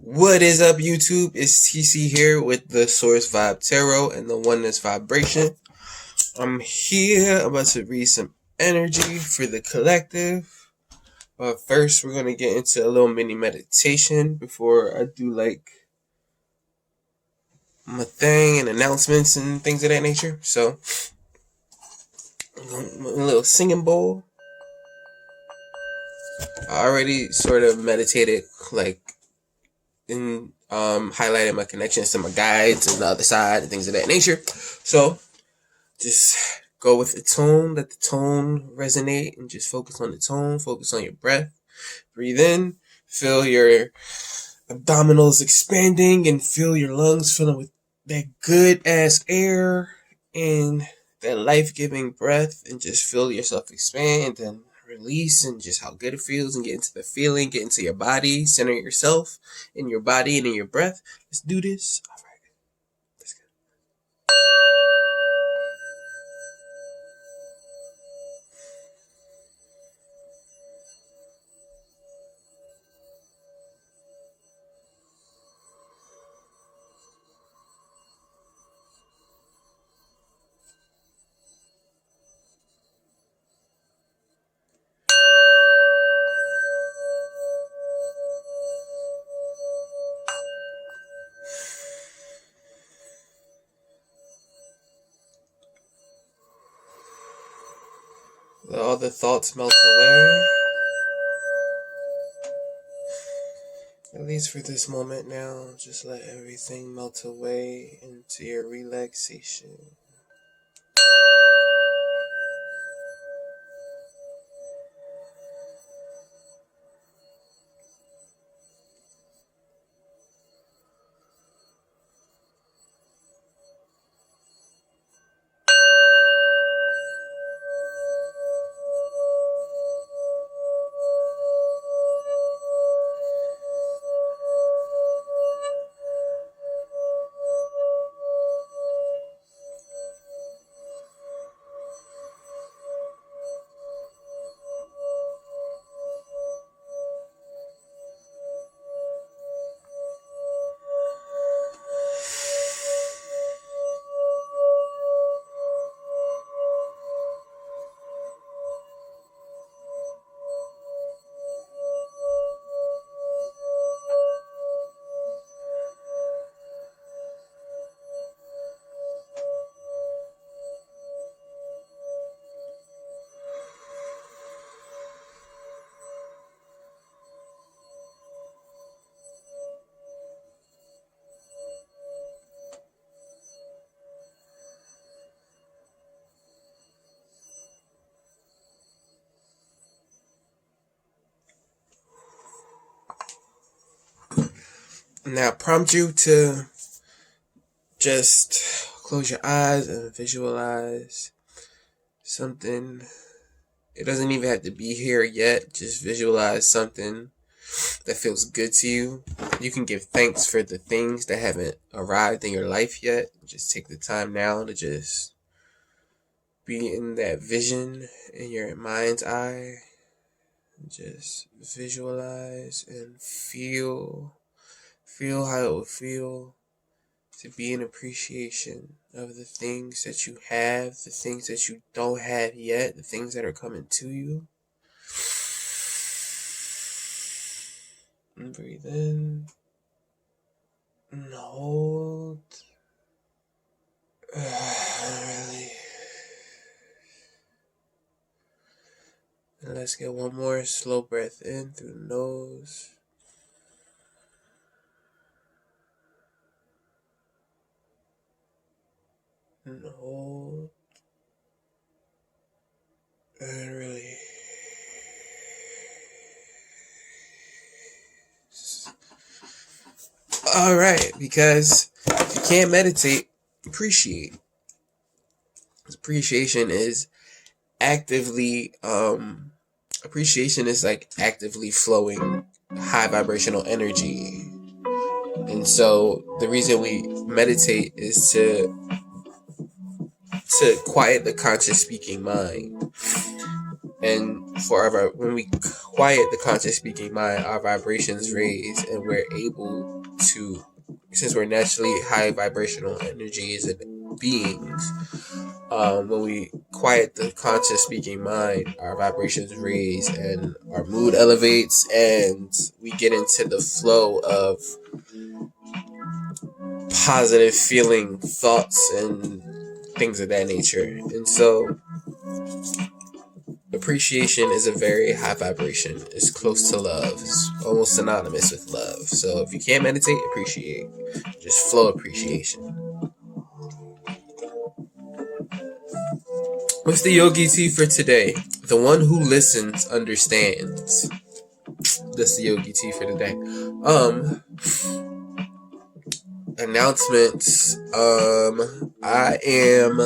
What is up, YouTube? It's TC here with the Source Vibe Tarot and the Oneness Vibration. I'm here about to read some energy for the collective. But first, we're going to get into a little mini meditation before I do like my thing and announcements and things of that nature. So, a little singing bowl. I already sort of meditated in highlighting my connections to my guides and the other side and things of that nature. So just go with the tone, let the tone resonate, and just focus on the tone, focus on your breath. Breathe in, feel your abdominals expanding and feel your lungs filling with that good ass air and that life-giving breath, and just feel yourself expand and release, and just how good it feels, and get into the feeling, get into your body, center yourself in your body and in your breath. Let's do this. All right, let's go. Let all the thoughts melt away. At least for this moment now, just let everything melt away into your relaxation. Now, I prompt you to just close your eyes and visualize something. It doesn't even have to be here yet. Just visualize something that feels good to you. You can give thanks for the things that haven't arrived in your life yet. Just take the time now to just be in that vision in your mind's eye. Just visualize and feel how it would feel to be in appreciation of the things that you have, the things that you don't have yet, the things that are coming to you. And breathe in and hold. Really. And let's get one more slow breath in through the nose. And hold. And really. Alright, because if you can't meditate, appreciate. Appreciation is actively like actively flowing high vibrational energy. And so the reason we meditate is to quiet the conscious speaking mind. And when we quiet the conscious speaking mind, our vibrations raise, and we're able to, since we're naturally high vibrational energies and beings, when we quiet the conscious speaking mind, our vibrations raise and our mood elevates, and we get into the flow of positive feeling thoughts and things of that nature. And so appreciation is a very high vibration. It's close to love. It's almost synonymous with love. So if you can't meditate, appreciate. Just flow appreciation. What's the yogi tea for today? The one who listens understands. That's the yogi tea for today. Announcements. I am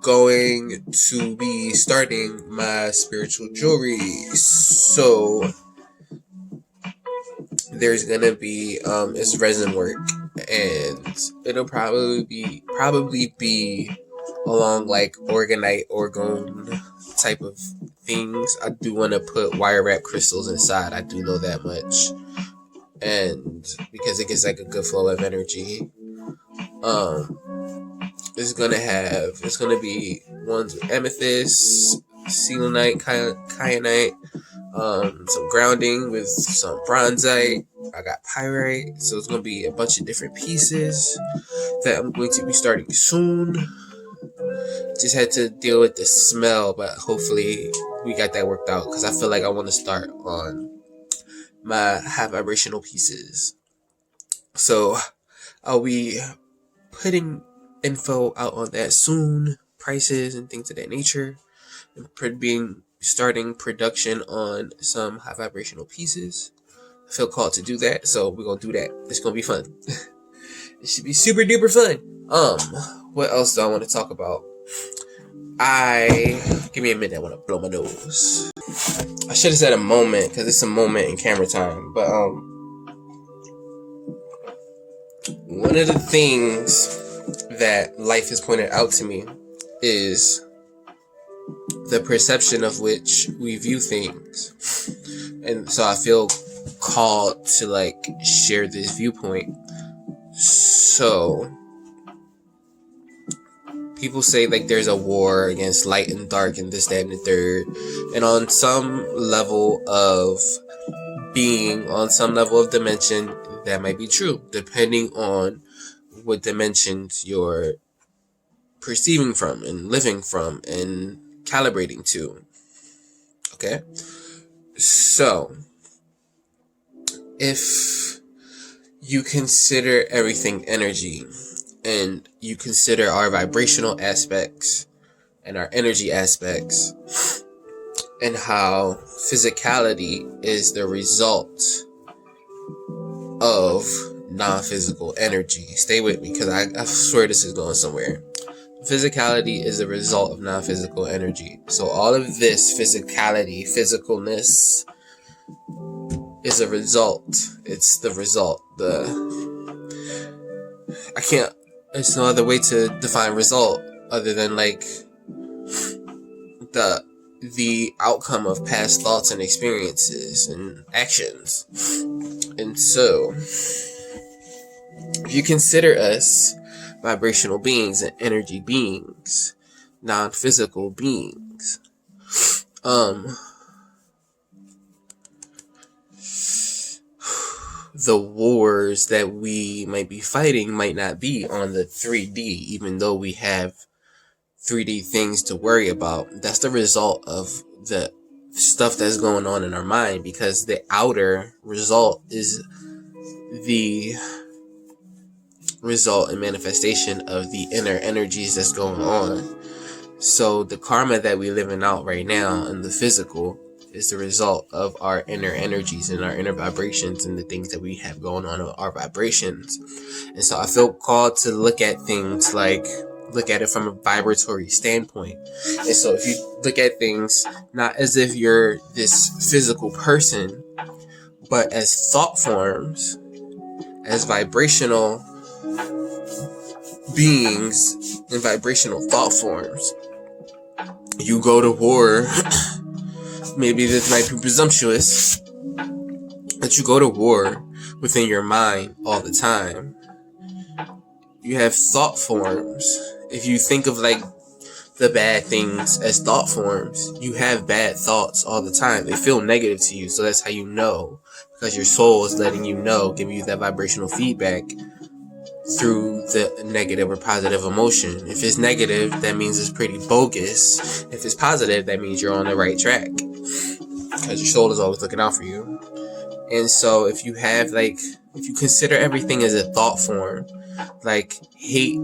going to be starting my spiritual jewelry. So there's gonna be it's resin work, and it'll probably be along like orgonite, orgone type of things. I do want to put wire wrap crystals inside. I do know that much, and because it gets like a good flow of energy. It's gonna be ones with amethyst, selenite, kyanite, some grounding with some bronzite. I got pyrite, so it's gonna be a bunch of different pieces that I'm going to be starting soon. Just had to deal with the smell, but hopefully we got that worked out, because I feel like I want to start on my high vibrational pieces. So I'll be putting info out on that soon, prices and things of that nature, and starting production on some high vibrational pieces. I feel called to do that, so we're gonna do that. It's gonna be fun. It should be super duper fun. What else do I want to talk about? Give me a minute. I want to blow my nose. I should have said a moment, because it's a moment in camera time. But one of the things that life has pointed out to me is the perception of which we view things. And so I feel called to like share this viewpoint. So people say like there's a war against light and dark and this, that, and the third. And on some level of being, on some level of dimension, that might be true, depending on what dimensions you're perceiving from and living from and calibrating to. Okay? So, if you consider everything energy, and you consider our vibrational aspects and our energy aspects, and how physicality is the result of non-physical energy. Stay with me, because I swear this is going somewhere. Physicality is a result of non-physical energy. So all of this physicality, physicalness, is a result. It's the result. There's no other way to define result other than like the outcome of past thoughts and experiences and actions. And so, if you consider us vibrational beings and energy beings, non-physical beings, the wars that we might be fighting might not be on the 3D, even though we have 3D things to worry about. That's the result of the stuff that's going on in our mind, because the outer result is the result and manifestation of the inner energies that's going on. So the karma that we're living out right now in the physical is the result of our inner energies and our inner vibrations and the things that we have going on with our vibrations. And so I feel called to look at things like, look at it from a vibratory standpoint. And so if you look at things not as if you're this physical person, but as thought forms, as vibrational beings and vibrational thought forms, you go to war. Maybe this might be presumptuous, that you go to war within your mind all the time. You have thought forms. If you think of like the bad things as thought forms, you have bad thoughts all the time. They feel negative to you, so that's how you know, because your soul is letting you know, giving you that vibrational feedback through the negative or positive emotion. If it's negative, that means it's pretty bogus. If it's positive, that means you're on the right track, because your soul is always looking out for you. And so if you consider everything as a thought form, like hate,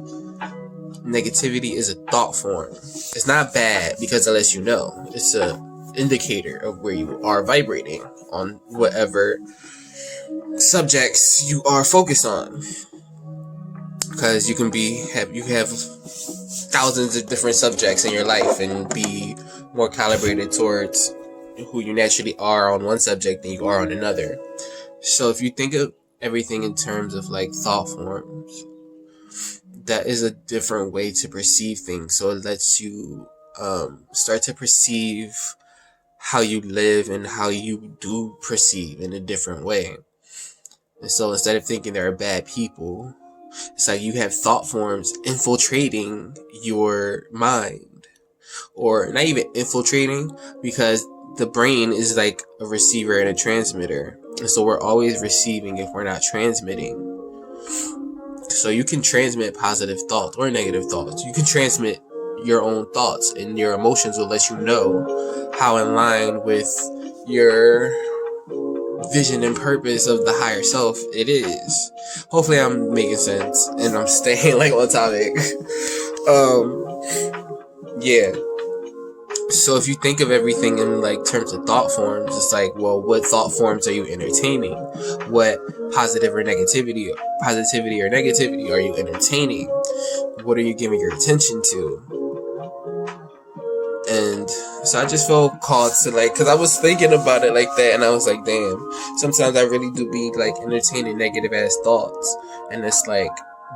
negativity is a thought form. It's not bad because it lets you know. It's a indicator of where you are vibrating on whatever subjects you are focused on. Because you have thousands of different subjects in your life and be more calibrated towards who you naturally are on one subject than you are on another. So if you think of everything in terms of like thought forms, that is a different way to perceive things. So it lets you start to perceive how you live and how you do perceive in a different way. And so instead of thinking there are bad people, it's like you have thought forms infiltrating your mind. Or not even infiltrating, because the brain is like a receiver and a transmitter. And so we're always receiving if we're not transmitting. So you can transmit positive thoughts or negative thoughts. You can transmit your own thoughts, and your emotions will let you know how in line with your vision and purpose of the higher self it is. Hopefully I'm making sense and I'm staying like on topic. Yeah. So if you think of everything in like terms of thought forms, it's like, well, what thought forms are you entertaining? What positivity or negativity are you entertaining? What are you giving your attention to? And so I just felt called to like, because I was thinking about it like that, and I was like, damn, sometimes I really do be like entertaining negative ass thoughts, and it's like,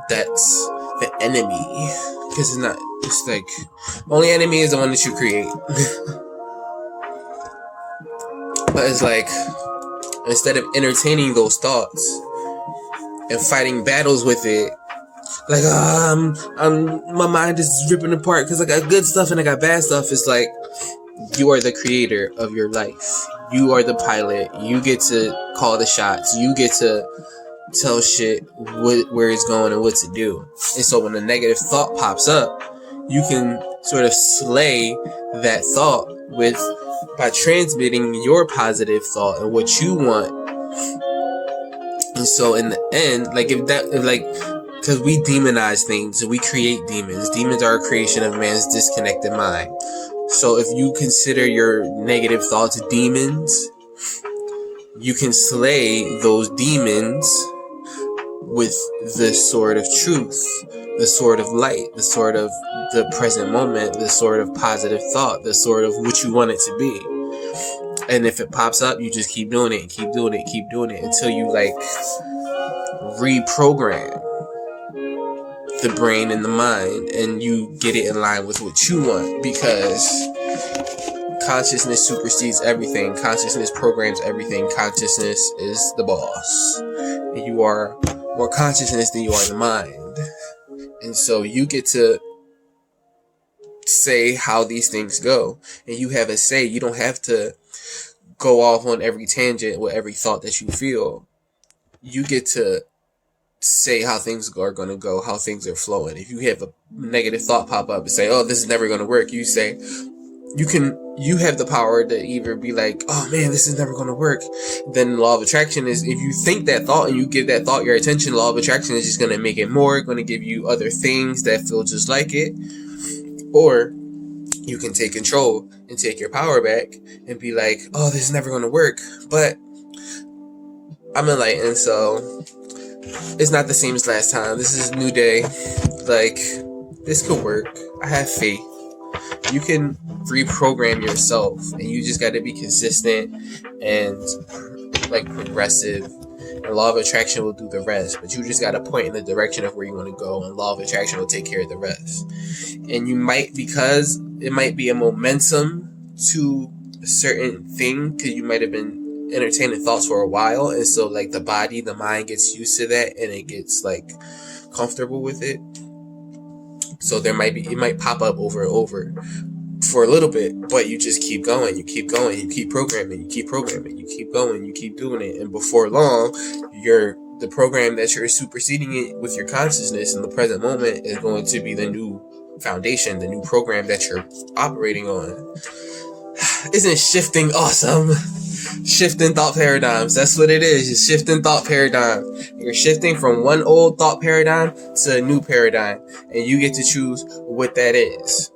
that's the enemy. Because it's like, only enemy is the one that you create. But it's like, instead of entertaining those thoughts and fighting battles with it, like, my mind is ripping apart because I got good stuff and I got bad stuff. It's like, you are the creator of your life. You are the pilot. You get to call the shots. You get to tell shit where it's going and what to do. And so when a negative thought pops up, you can sort of slay that thought by transmitting your positive thought and what you want. And so in the end, because we demonize things and we create demons. Demons are a creation of man's disconnected mind. So if you consider your negative thoughts demons, you can slay those demons with the sword of truth, the sword of light, the sword of the present moment, the sword of positive thought, the sword of what you want it to be. And if it pops up, you just keep doing it, keep doing it, keep doing it until you like reprogram the brain and the mind, and you get it in line with what you want, because consciousness supersedes everything. Consciousness programs everything. Consciousness is the boss, and you are more consciousness than you are the mind. And so you get to say how these things go, and you have a say. You don't have to go off on every tangent with every thought that you feel. You get to say how things are going to go, how things are flowing. If you have a negative thought pop up and say, oh, this is never going to work, you say, you have the power to either be like, oh man, this is never going to work. Then law of attraction is, if you think that thought and you give that thought your attention, law of attraction is just going to make it more, going to give you other things that feel just like it. Or you can take control and take your power back and be like, oh, this is never going to work, but I'm enlightened, so it's not the same as last time. This is a new day. Like, this could work. I have faith. You can reprogram yourself, and you just got to be consistent and like progressive. And law of attraction will do the rest, but you just got to point in the direction of where you want to go, and law of attraction will take care of the rest. And you might, because it might be a momentum to a certain thing, because you might have been entertaining thoughts for a while, and so like the body, the mind gets used to that, and it gets like comfortable with it. So it might pop up over and over for a little bit, but you just keep going, you keep going, you keep programming, you keep programming, you keep going, you keep doing it, and before long, the program that you're superseding it with your consciousness in the present moment is going to be the new foundation, the new program that you're operating on. Isn't shifting awesome? Shifting thought paradigms. That's what it is. It's shifting thought paradigm. You're shifting from one old thought paradigm to a new paradigm, and you get to choose what that is.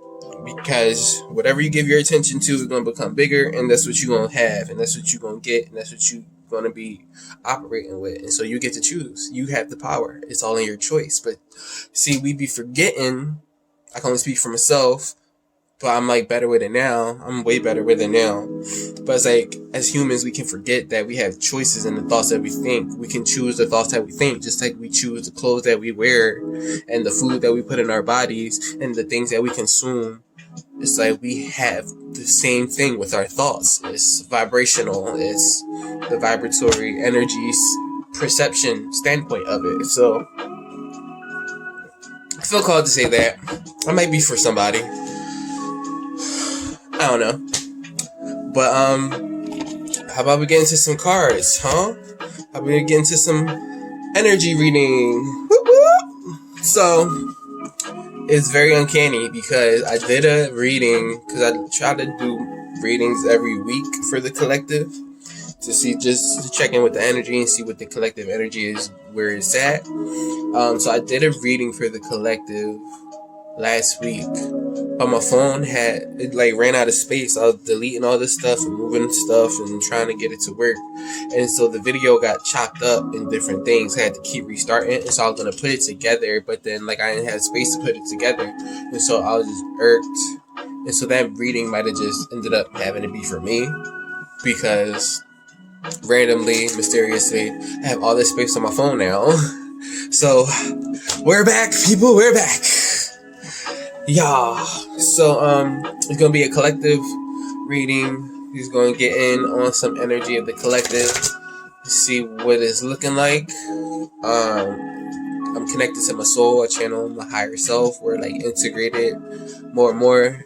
Because whatever you give your attention to is going to become bigger, and that's what you're going to have, and that's what you're going to get, and that's what you're going to be operating with. And so you get to choose. You have the power. It's all in your choice. But see, we be forgetting. I can only speak for myself, but I'm like better with it now. I'm way better with it now. But it's like, as humans, we can forget that we have choices in the thoughts that we think. We can choose the thoughts that we think, just like we choose the clothes that we wear and the food that we put in our bodies and the things that we consume. It's like we have the same thing with our thoughts. It's vibrational. It's the vibratory energy perception standpoint of it. So I feel called to say that. I might be for somebody. I don't know. But how about we get into some cards, huh? How about we get into some energy reading? Whoop, whoop. So it's very uncanny because I did a reading, because I try to do readings every week for the collective to see, just to check in with the energy and see what the collective energy is, where it's at. So I did a reading for the collective last week, but my phone ran out of space. I was deleting all this stuff and moving stuff and trying to get it to work, and so the video got chopped up in different things. I had to keep restarting it, and so I was gonna put it together, but then I didn't have space to put it together, and so I was just irked. And so that reading might have just ended up having to be for me, because randomly, mysteriously, I have all this space on my phone now. So we're back, people, we're back. Yeah. So it's gonna be a collective reading. He's gonna get in on some energy of the collective, see what it's looking like. I'm connected to my soul, I channel my higher self. We're integrated more and more.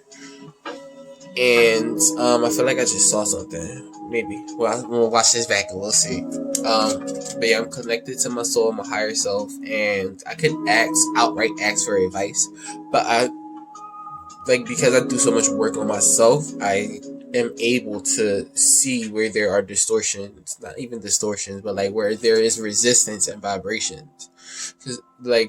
And I feel like I just saw something. Maybe. Well, we'll watch this back and we'll see. But yeah, I'm connected to my soul, my higher self, and I could outright ask for advice, but because I do so much work on myself, I am able to see where there are distortions, not even distortions, but where there is resistance and vibrations. Because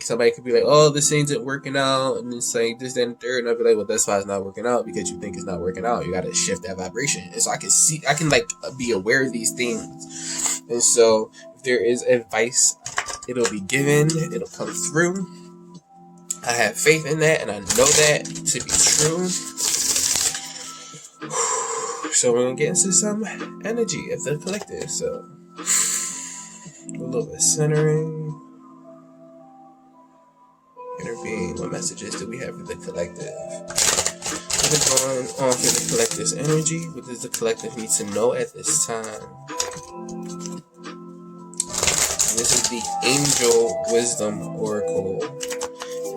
somebody could be like, oh, this isn't working out, and it's this, that, and third, and I'll be like, well, that's why it's not working out, because you think it's not working out. You got to shift that vibration. And so I can be aware of these things. And so if there is advice, it'll be given, it'll come through. I have faith in that, and I know that to be true. So we're gonna get into some energy of the collective. So a little bit centering. Inner being, what messages do we have for the collective? What is going on for the collective's energy? What does the collective need to know at this time? This is the Angel Wisdom Oracle.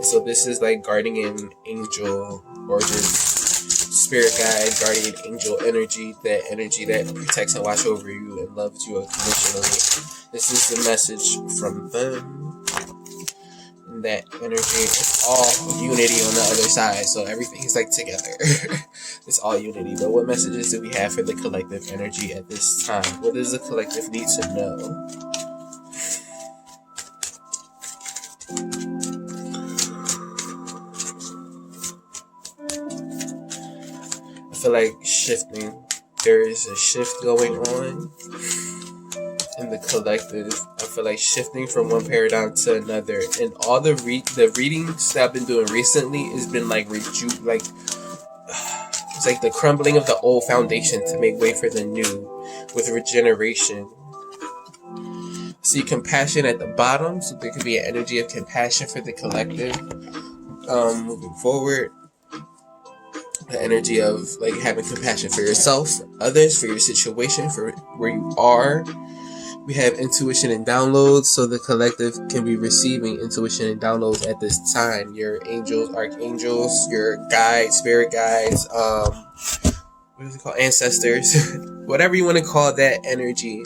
So this is guardian angel, or just spirit guide, guardian angel energy, that energy that protects and watches over you and loves you unconditionally. This is the message from them. And that energy is all unity on the other side, so everything's together. It's all unity. But what messages do we have for the collective energy at this time? What does the collective need to know? I feel like shifting. There is a shift going on in the collective. I feel like shifting from one paradigm to another. And all the readings that I've been doing recently has been it's the crumbling of the old foundation to make way for the new, with regeneration. See compassion at the bottom, so there could be an energy of compassion for the collective. Moving forward. the energy of like having compassion for yourself, for others, for your situation, for where you are. We have intuition and downloads, so the collective can be receiving intuition and downloads at this time. Your angels, archangels, your guides, spirit guides, what is it called? Ancestors, whatever you want to call that energy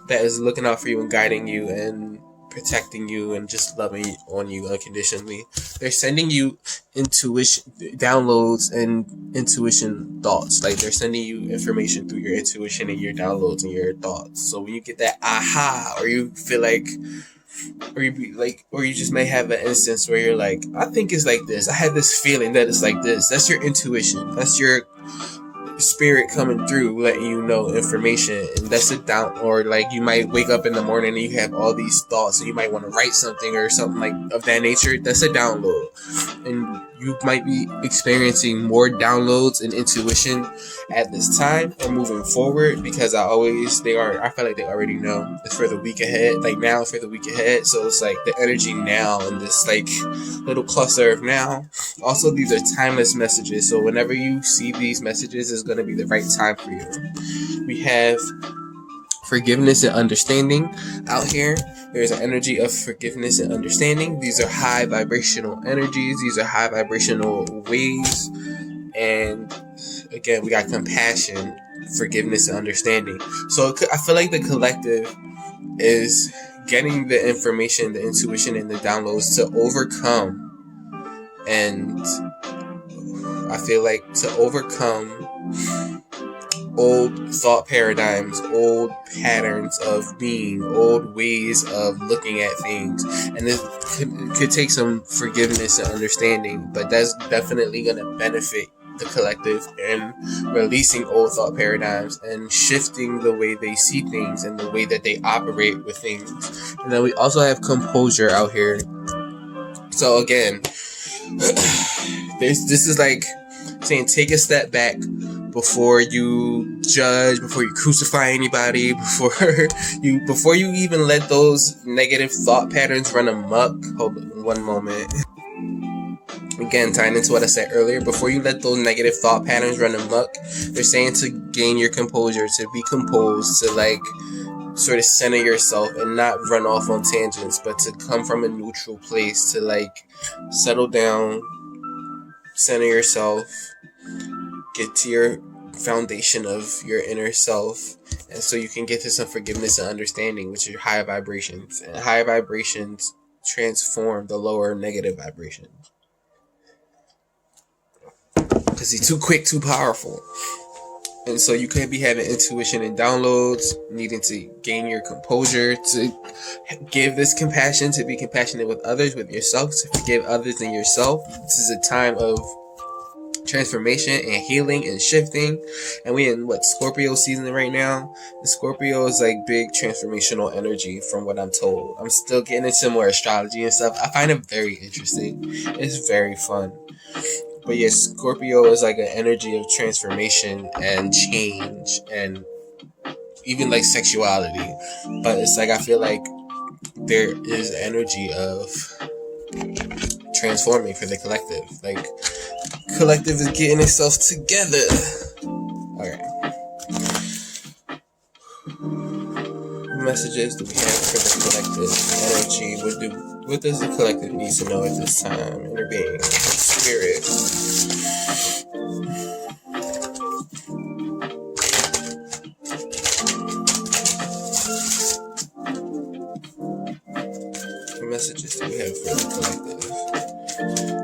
that is looking out for you and guiding you and protecting you and just loving on you unconditionally. They're sending you intuition downloads and intuition thoughts. Like they're sending you information through your intuition and your downloads and your thoughts. So when you get that aha, or you feel like, or you be like, or you just may have an instance where you're like, I think it's like this. I had this feeling that it's like this. That's your intuition. That's your spirit coming through, letting you know information. And that's a down, or like you might wake up in the morning and you have all these thoughts and you might want to write something or something like of that nature. That's a download, and you might be experiencing more downloads and intuition at this time and moving forward, because I feel like they already know it's for the week ahead, like now for the week ahead. So it's like the energy now and this like little cluster of now. Also, these are timeless messages, so whenever you see these messages, it's going to be the right time for you. We have forgiveness and understanding out here. There's an energy of forgiveness and understanding. These are high vibrational energies. These are high vibrational waves. And again, we got compassion, forgiveness, and understanding. So I feel like the collective is getting the information, the intuition, and the downloads to overcome. And I feel like to overcome old thought paradigms, old patterns of being, old ways of looking at things. And this could take some forgiveness and understanding, but that's definitely going to benefit the collective in releasing old thought paradigms and shifting the way they see things and the way that they operate with things. And then we also have composure out here. So again, this is like saying take a step back before you judge, before you crucify anybody, before you even let those negative thought patterns run amok. Hold on one moment. Again, tying into what I said earlier, before you let those negative thought patterns run amok, they're saying to gain your composure, to be composed, to like sort of center yourself and not run off on tangents, but to come from a neutral place, to like settle down, center yourself, get to your foundation of your inner self, and so you can get to some forgiveness and understanding, which are higher vibrations. And higher vibrations transform the lower negative vibrations. Because he's too quick, too powerful. And so you could be having intuition and downloads, needing to gain your composure, to give this compassion, to be compassionate with others, with yourself, to forgive others and yourself. This is a time of transformation and healing and shifting. And we in Scorpio season right now. And Scorpio is like big transformational energy from what I'm told. I'm still getting into more astrology and stuff. I find it very interesting. It's very fun. But yes, Scorpio is like an energy of transformation and change and even like sexuality. But it's like I feel like there is energy of transforming for the collective. Like collective is getting itself together. Alright. What messages do we have for the collective energy? What does the collective need to know at this time? Inner being, spirit. What messages do we have for the collective?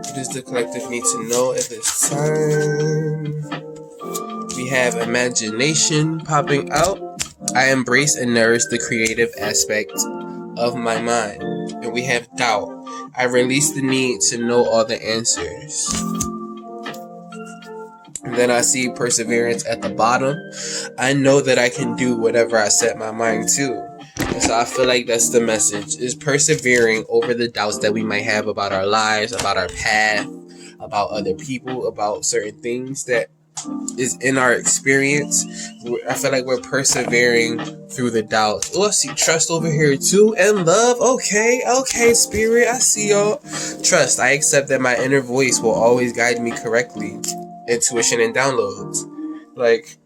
What does the collective need to know at this time? We have imagination popping out. I embrace and nourish the creative aspect of my mind. And we have doubt. I release the need to know all the answers. And then I see perseverance at the bottom. I know that I can do whatever I set my mind to. And so I feel like that's the message, is persevering over the doubts that we might have about our lives, about our path, about other people, about certain things that is in our experience. I feel like we're persevering through the doubts. Oh, I see trust over here too, and love. Okay, spirit, I see y'all. Trust. I accept that my inner voice will always guide me correctly. intuition and downloads. Like,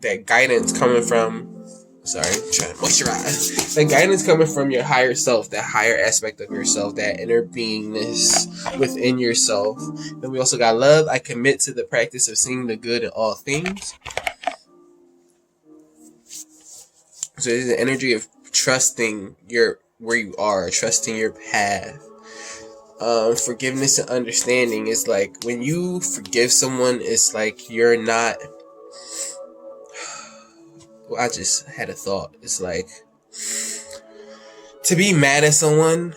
that guidance coming from, sorry, I'm trying to moisturize. That guidance coming from your higher self, that higher aspect of yourself, that inner beingness within yourself. Then we also got love. I commit to the practice of seeing the good in all things. So there's the energy of trusting where you are, trusting your path. Forgiveness and understanding is like, when you forgive someone, it's like you're not. Well, I just had a thought. It's like, to be mad at someone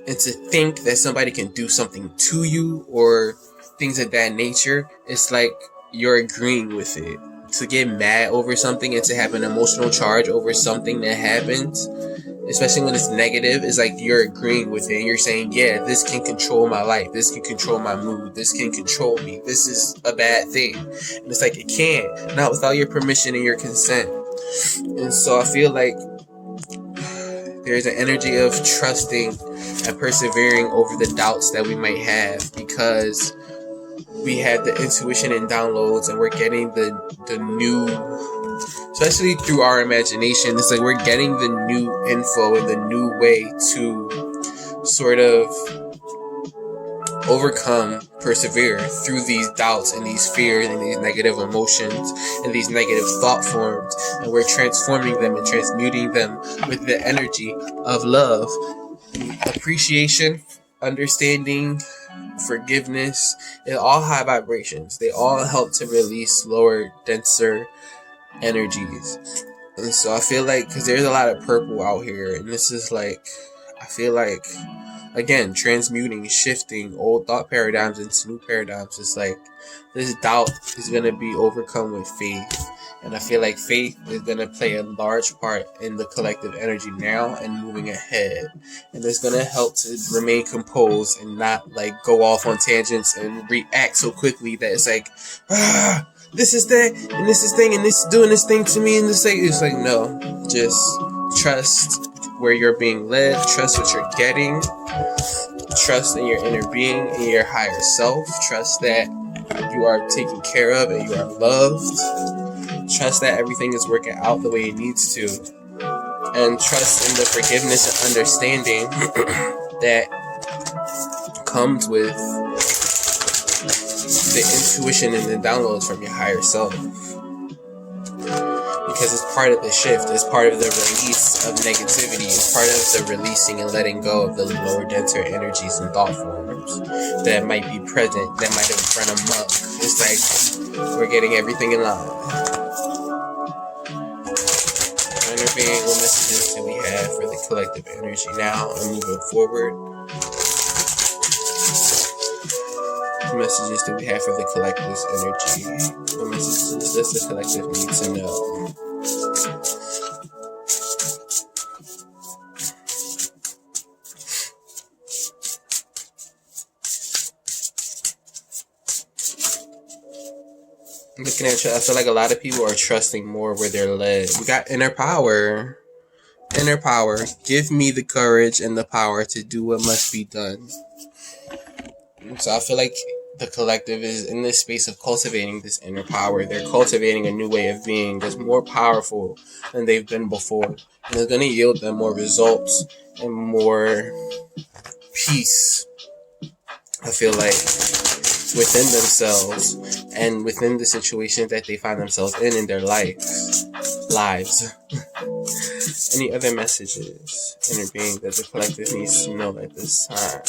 and to think that somebody can do something to you or things of that nature, it's like you're agreeing with it. To get mad over something and to have an emotional charge over something that happens, especially when it's negative, is like you're agreeing with it. You're saying, yeah, this can control my life. This can control my mood. This can control me. This is a bad thing. And it's like, it can't. Not without your permission and your consent. And so I feel like there's an energy of trusting and persevering over the doubts that we might have, because we have the intuition and downloads, and we're getting the new, especially through our imagination, it's like we're getting the new info and the new way to sort of overcome, persevere through these doubts and these fears and these negative emotions and these negative thought forms, and we're transforming them and transmuting them with the energy of love, appreciation, understanding, forgiveness. They're all high vibrations. They all help to release lower, denser energies. And so I feel like, because there's a lot of purple out here, and this is like, I feel like, again, transmuting, shifting old thought paradigms into new paradigms. It's like this doubt is going to be overcome with faith. And I feel like faith is going to play a large part in the collective energy now and moving ahead. And it's going to help to remain composed and not like go off on tangents and react so quickly that it's like, this is that, and this is thing, and this is doing this thing to me, and this thing. It's like, no, just trust where you're being led, trust what you're getting, trust in your inner being, in your higher self, trust that you are taken care of and you are loved, trust that everything is working out the way it needs to, and trust in the forgiveness and understanding that comes with the intuition and the downloads from your higher self. Because it's part of the shift, it's part of the release of negativity, it's part of the releasing and letting go of the lower, denser energies and thought forms that might be present, that might have run amok. It's like we're getting everything in line. Inner being, what messages do we have for the collective energy now and moving forward? What messages do we have for the collective's energy? What messages does the collective need to know? Looking at you, I feel like a lot of people are trusting more where they're led. We got inner power. Inner power. Give me the courage and the power to do what must be done. So I feel like the collective is in this space of cultivating this inner power. They're cultivating a new way of being that's more powerful than they've been before. And it's going to yield them more results and more peace, I feel like, within themselves and within the situations that they find themselves in their lives. Any other messages, inner being, that the collective needs to know at this time?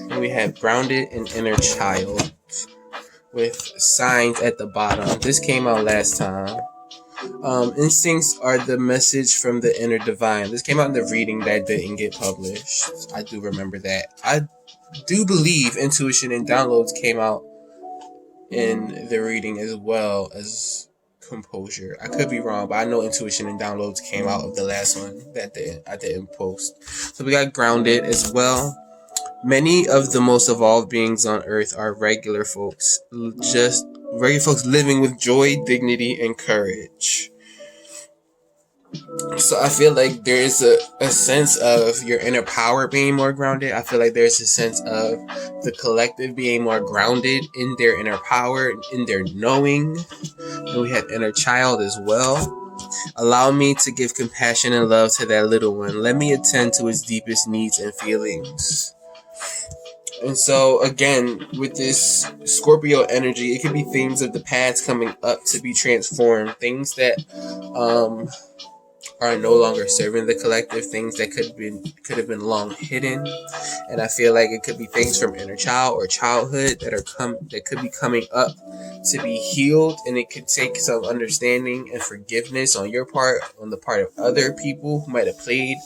And we have grounded and inner child with signs at the bottom. This came out last time. Instincts are the message from the inner divine. This came out in the reading that didn't get published. I do remember that. I do believe intuition and downloads came out in the reading as well as composure. I could be wrong, but I know intuition and downloads came out of the last one that I didn't post. So we got grounded as well. Many of the most evolved beings on earth are regular folks. Just regular folks living with joy, dignity, and courage. So I feel like there is a sense of your inner power being more grounded. I feel like there's a sense of the collective being more grounded in their inner power, in their knowing. And we had inner child as well. Allow me to give compassion and love to that little one. Let me attend to its deepest needs and feelings. And so, again, with this Scorpio energy, it could be things of the past coming up to be transformed. Things that are no longer serving the collective, things that could have been long hidden. And I feel like it could be things from inner child or childhood that could be coming up to be healed, and it could take some understanding and forgiveness on your part, on the part of other people who might have played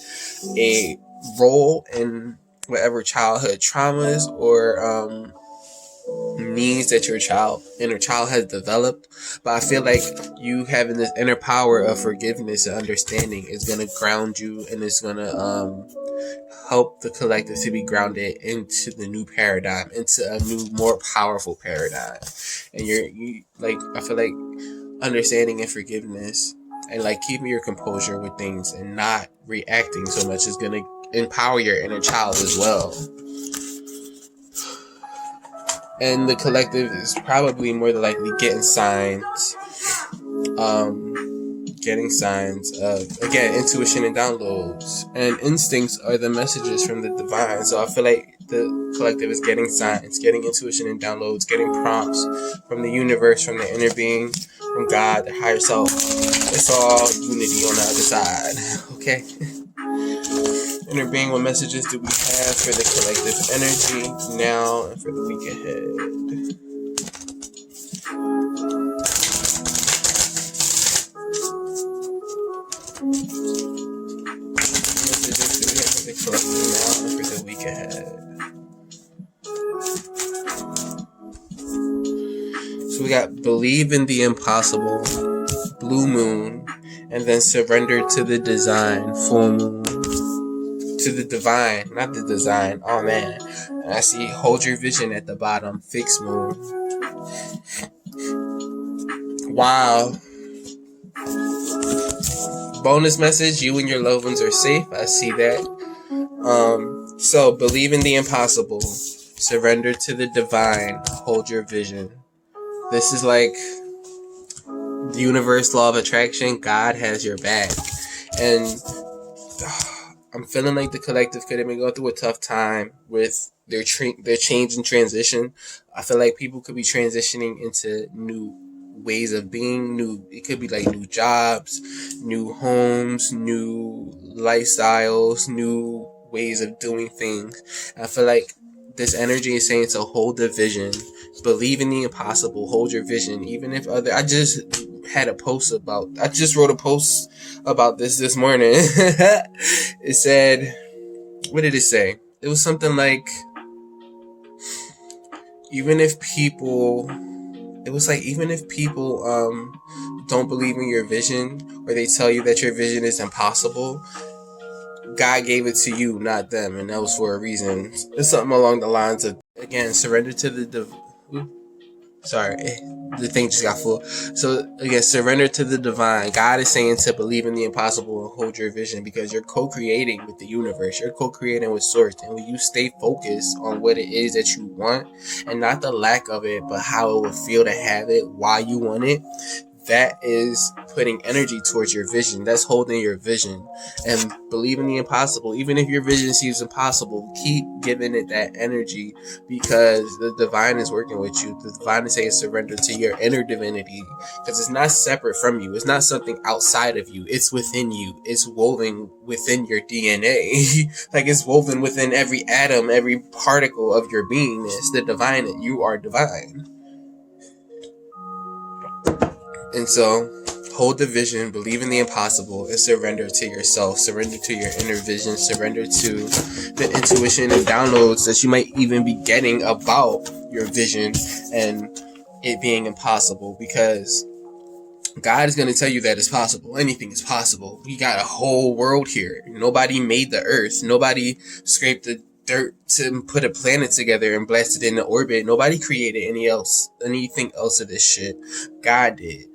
a role in whatever childhood traumas or needs that your inner child has developed. But I feel like you having this inner power of forgiveness and understanding is going to ground you, and it's going to help the collective to be grounded into the new paradigm, into a new, more powerful paradigm. And you like, I feel like understanding and forgiveness and like keeping your composure with things and not reacting so much is going to empower your inner child as well. And the collective is probably more than likely getting signs of, again, intuition and downloads. And instincts are the messages from the divine. So I feel like the collective is getting signs, getting intuition and downloads, getting prompts from the universe, from the inner being, from God, the higher self. It's all unity on the other side. Okay? Inner being, what messages do we have for the collective energy now and for the week ahead? Messages do we have for the collective now and for the week ahead? So we got believe in the impossible, blue moon, and then surrender to the design, full moon. To the divine, not the design. Oh man. And I see hold your vision at the bottom, fixed moon. Wow. Bonus message, you and your loved ones are safe. I see that. So believe in the impossible. Surrender to the divine. Hold your vision. This is like the universe, law of attraction. God has your back. And I'm feeling like the collective could have been going through a tough time with their change and transition. I feel like people could be transitioning into new ways of being, it could be like new jobs, new homes, new lifestyles, new ways of doing things. I feel like this energy is saying to hold the vision, believe in the impossible, hold your vision, even if I just wrote a post about this morning. It said, what did it say? It was something like, even if people don't believe in your vision, or they tell you that your vision is impossible, God gave it to you, not them, and that was for a reason. It's something along the lines of, again, surrender to the thing just got full. So again, surrender to the divine. God is saying to believe in the impossible and hold your vision, because you're co-creating with the universe. You're co-creating with source. And when you stay focused on what it is that you want, and not the lack of it, but how it will feel to have it, why you want it, that is putting energy towards your vision. That's holding your vision. And believe in the impossible. Even if your vision seems impossible, keep giving it that energy, because the divine is working with you. The divine is saying surrender to your inner divinity, because it's not separate from you. It's not something outside of you. It's within you. It's woven within your DNA. Like it's woven within every atom, every particle of your beingness. The divine, you are divine. And so, hold the vision, believe in the impossible, and surrender to yourself. Surrender to your inner vision. Surrender to the intuition and downloads that you might even be getting about your vision and it being impossible. Because God is going to tell you that it's possible. Anything is possible. We got a whole world here. Nobody made the earth. Nobody scraped the dirt to put a planet together and blast it into orbit. Nobody created anything else of this shit. God did.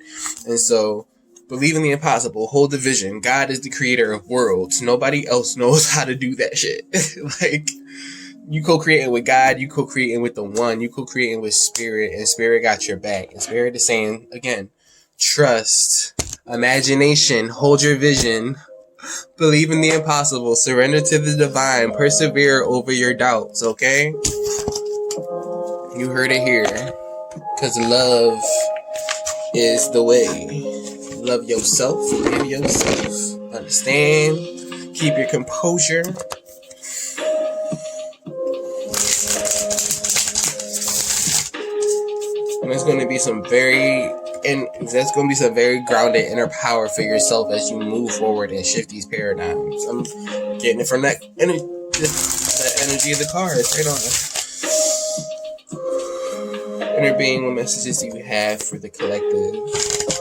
And so Believe in the impossible. Hold the vision. God is the creator of worlds. Nobody else knows how to do that shit. Like, you co-creating with God, you co-creating with the one, you co-creating with spirit, and spirit got your back. And spirit is saying, again, trust, imagination, hold your vision, believe in the impossible, surrender to the divine, persevere over your doubts, okay? You heard it here. Because love is the way. Love yourself, forgive yourself, understand, keep your composure. And there's going to be some very grounded inner power for yourself as you move forward and shift these paradigms. I'm getting it from that energy of the cards right on. Inner being, what messages do you have for the collective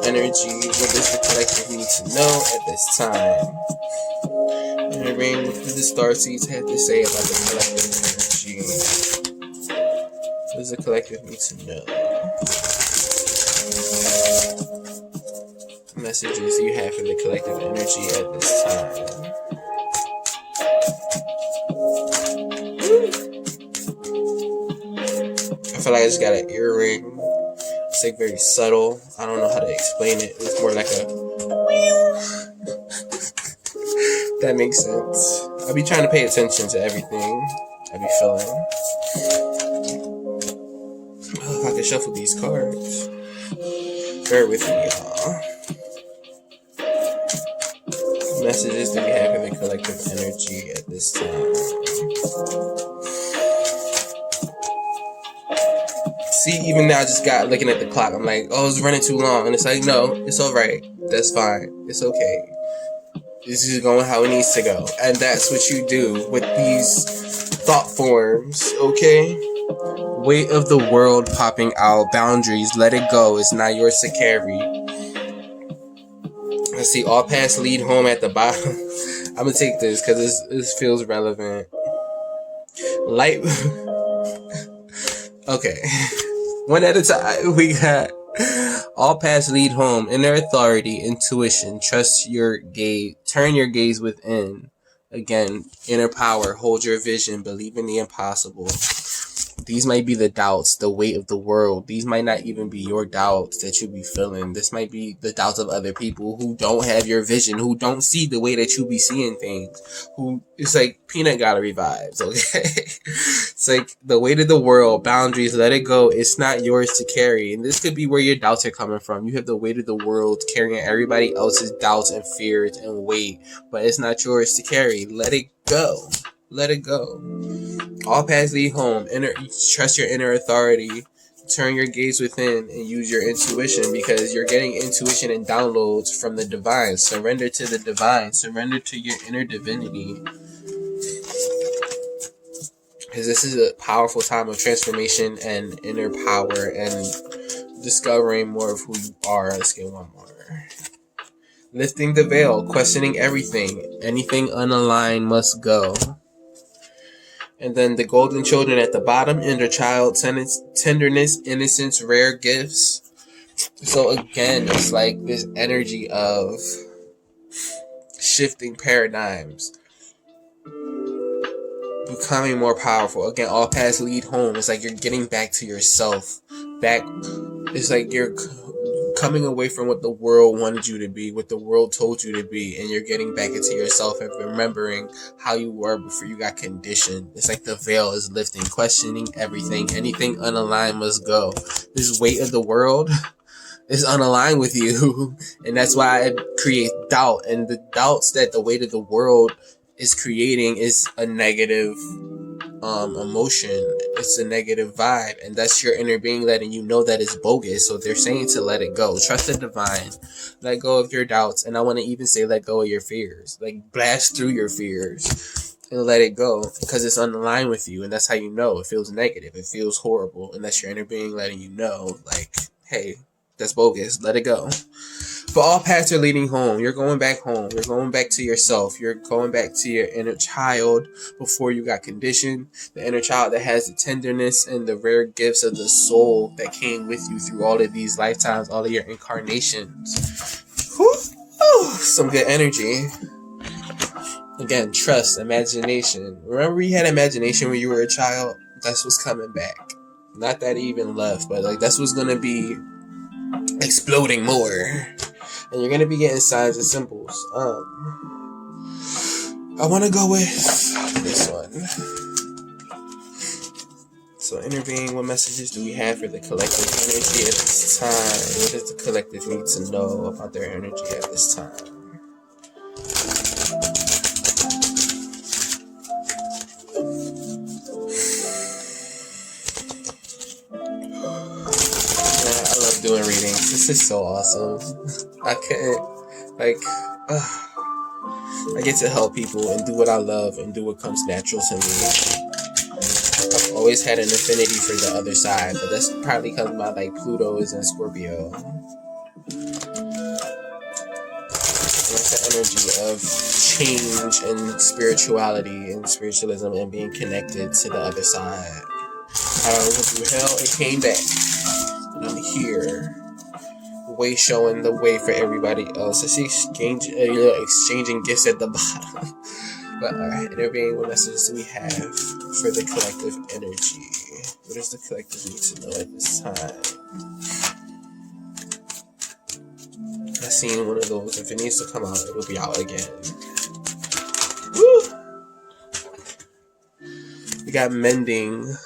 energy? What does the collective need to know at this time? Inner being, what does the starseeds have to say about the collective energy? What does the collective need to know? What messages do you have for the collective energy at this time? I feel like I just got an earring. It's like very subtle. I don't know how to explain it. It's more like a that makes sense. I be trying to pay attention to everything I be feeling. Oh, if I could shuffle these cards. Bear with me, y'all. What messages do we have in the collective energy at this time? See, even now I just got looking at the clock. I'm like, oh, it's running too long. And it's like, no, it's alright. That's fine. It's okay. This is going how it needs to go. And that's what you do with these thought forms, okay? Weight of the world popping out. Boundaries. Let it go. It's not yours to carry. I see all paths lead home at the bottom. I'm going to take this because this feels relevant. Light. Okay. One at a time. We got all paths lead home. Inner authority, intuition, trust your gaze, turn your gaze within. Again, inner power, hold your vision, believe in the impossible. These might be the doubts, the weight of the world. These might not even be your doubts that you be feeling. This might be the doubts of other people who don't have your vision, who don't see the way that you be seeing things. Who it's like peanut gallery vibes, okay? It's like the weight of the world, boundaries, let it go. It's not yours to carry. And this could be where your doubts are coming from. You have the weight of the world carrying everybody else's doubts and fears and weight, but it's not yours to carry. Let it go. Let it go. All paths lead home. Trust your inner authority. Turn your gaze within and use your intuition, because you're getting intuition and downloads from the divine. Surrender to the divine. Surrender to your inner divinity. Because this is a powerful time of transformation and inner power and discovering more of who you are. Let's get one more. Lifting the veil. Questioning everything. Anything unaligned must go. And then the golden children at the bottom, inner child, tenderness, innocence, rare gifts. So again, it's like this energy of shifting paradigms, becoming more powerful. Again, all paths lead home. It's like you're getting back to yourself. It's like you're coming away from what the world wanted you to be, what the world told you to be, and you're getting back into yourself and remembering how you were before you got conditioned. It's like the veil is lifting, questioning everything. Anything unaligned must go. This weight of the world is unaligned with you, and that's why it creates doubt. And the doubts that the weight of the world is creating is a negative emotion. It's a negative vibe, and that's your inner being letting you know that it's bogus. So they're saying to let it go. Trust the divine. Let go of your doubts, and I want to even say let go of your fears. Like blast through your fears and let it go, because it's unaligned with you, and that's how you know it feels negative. It feels horrible, and that's your inner being letting you know, like, hey, that's bogus. Let it go. But all paths are leading home. You're going back home. You're going back to yourself. You're going back to your inner child before you got conditioned. The inner child that has the tenderness and the rare gifts of the soul that came with you through all of these lifetimes, all of your incarnations. Whew. Oh, some good energy. Again, trust, imagination. Remember you had imagination when you were a child? That's what's coming back. Not that it even left, but like that's what's gonna be exploding more. And you're gonna be getting signs and symbols. I wanna go with this one. So intervene, what messages do we have for the collective energy at this time? What does the collective need to know about their energy at this time? I love doing readings. This is so awesome. I get to help people and do what I love and do what comes natural to me. I've always had an affinity for the other side, but that's probably because my Pluto is in Scorpio. And that's the energy of change and spirituality and spiritualism and being connected to the other side. I went through hell and came back. And I'm here. Showing the way for everybody else. I see exchanging gifts at the bottom. But alright, intervene, what messages do we have for the collective energy? What does the collective need to know at this time? I've seen one of those. If it needs to come out, it'll be out again. Woo! We got mending.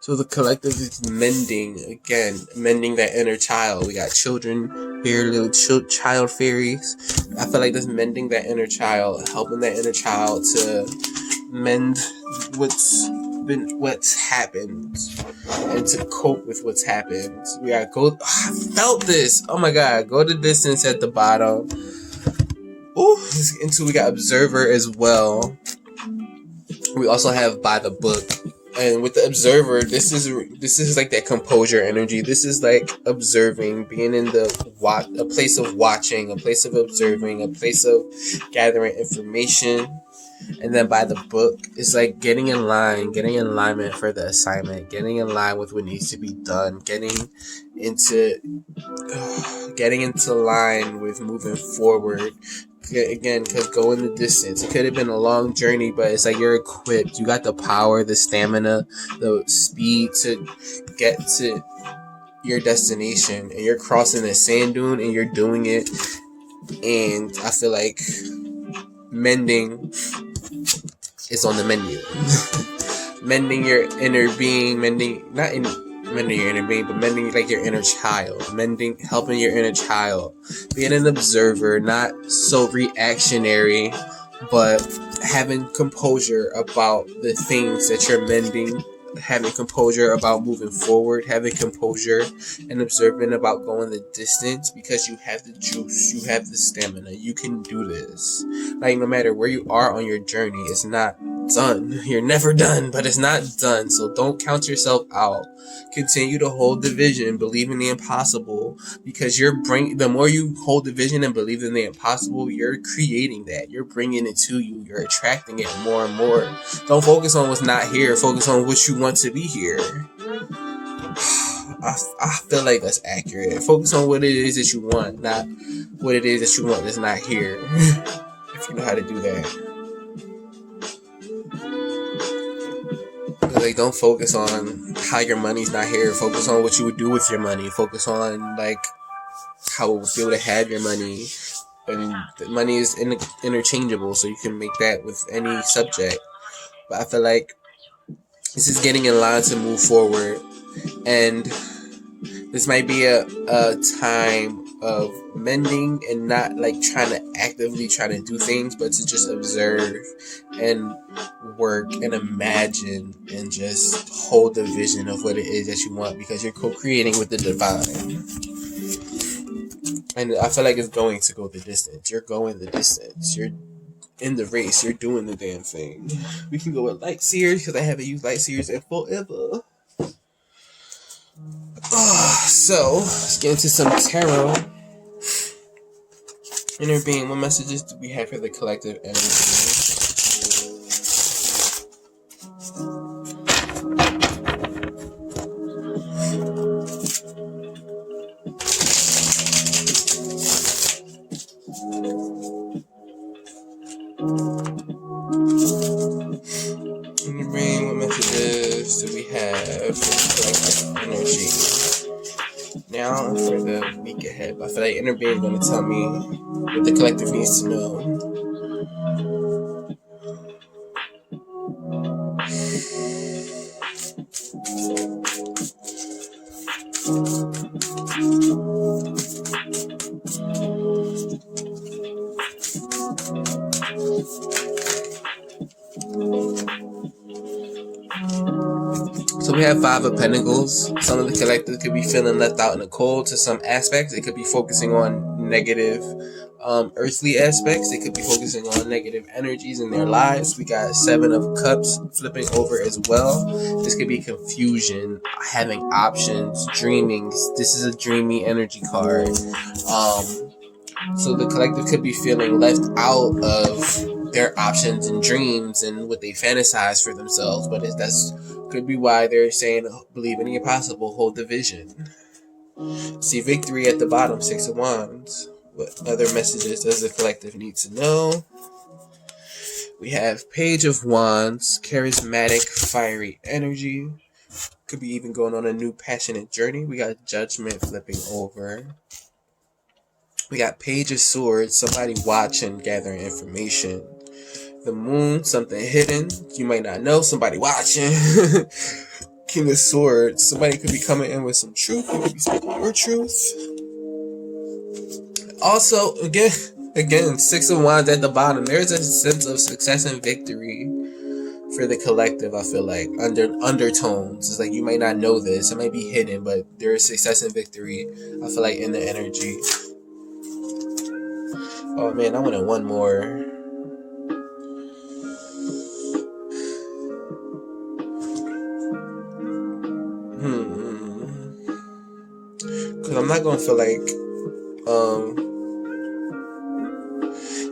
So the collective is mending again, mending that inner child. We got children here, little child fairies. I feel like this mending that inner child, helping that inner child to mend what's happened and to cope with what's happened. We got I felt this. Oh my God, go the distance at the bottom. Ooh, we got observer as well. We also have by the book. And with the observer, this is like that composure energy. This is like observing, being in a place of watching, a place of observing, a place of gathering information. And then by the book, it's like getting in line, getting in alignment for the assignment, getting in line with what needs to be done, getting into line with moving forward. Again, because going the distance. It could have been a long journey, but it's like you're equipped. You got the power, the stamina, the speed to get to your destination. And you're crossing the sand dune and you're doing it. And I feel like mending is on the menu. Mending your inner being, mending your inner being, but mending like your inner child, helping your inner child, being an observer, not so reactionary, but having composure about the things that you're mending, having composure about moving forward, having composure and observing about going the distance because you have the juice, you have the stamina, you can do this. Like no matter where you are on your journey, it's not done. You're never done, but it's not done. So don't count yourself out. Continue to hold the vision, believe in the impossible, because the more you hold the vision and believe in the impossible, you're creating that. You're bringing it to you. You're attracting it more and more. Don't focus on what's not here. Focus on what you want to be here. I feel like that's accurate. Focus on what it is that you want, not what it is that you want that's not here. If you know how to do that. Like, don't focus on how your money's not here. Focus on what you would do with your money. Focus on like how it would feel to have your money. And the money is interchangeable, so you can make that with any subject. But I feel like this is getting in line to move forward, and this might be a time of mending and not like trying to actively try to do things, but to just observe and work and imagine and just hold the vision of what it is that you want, because you're co-creating with the divine. And I feel like it's going to go the distance. You're going the distance. You're in the race. You're doing the damn thing. We can go with light seers because I haven't used light seers in forever. So let's get into some tarot. Inner being, what messages do we have for the collective energy? In the brain, what messages do we have for collective energy? Now for the week ahead. I feel like inner being is going to tell me what the collective needs to know. So we have Five of Pentacles. Some of the collective could be feeling left out in the cold to some aspects. It could be focusing on negative earthly aspects. They could be focusing on negative energies in their lives. We got Seven of Cups flipping over as well. This could be confusion, having options, dreaming. This is a dreamy energy card. So the collective could be feeling left out of their options and dreams and what they fantasize for themselves. But that's could be why they're saying, believe in the impossible, hold the vision. See victory at the bottom, Six of Wands. What other messages does the collective need to know? We have Page of Wands, charismatic, fiery energy. Could be even going on a new passionate journey. We got Judgment flipping over. We got Page of Swords, somebody watching, gathering information. The Moon, something hidden. You might not know, somebody watching. King of Swords, somebody could be coming in with some truth. You could be speaking your truth. Also, again, Six of Wands at the bottom. There's a sense of success and victory for the collective, I feel like. Undertones. It's like you might not know this. It might be hidden, but there is success and victory, I feel like, in the energy. Oh man, I wanted one more. Because I'm not going to feel like...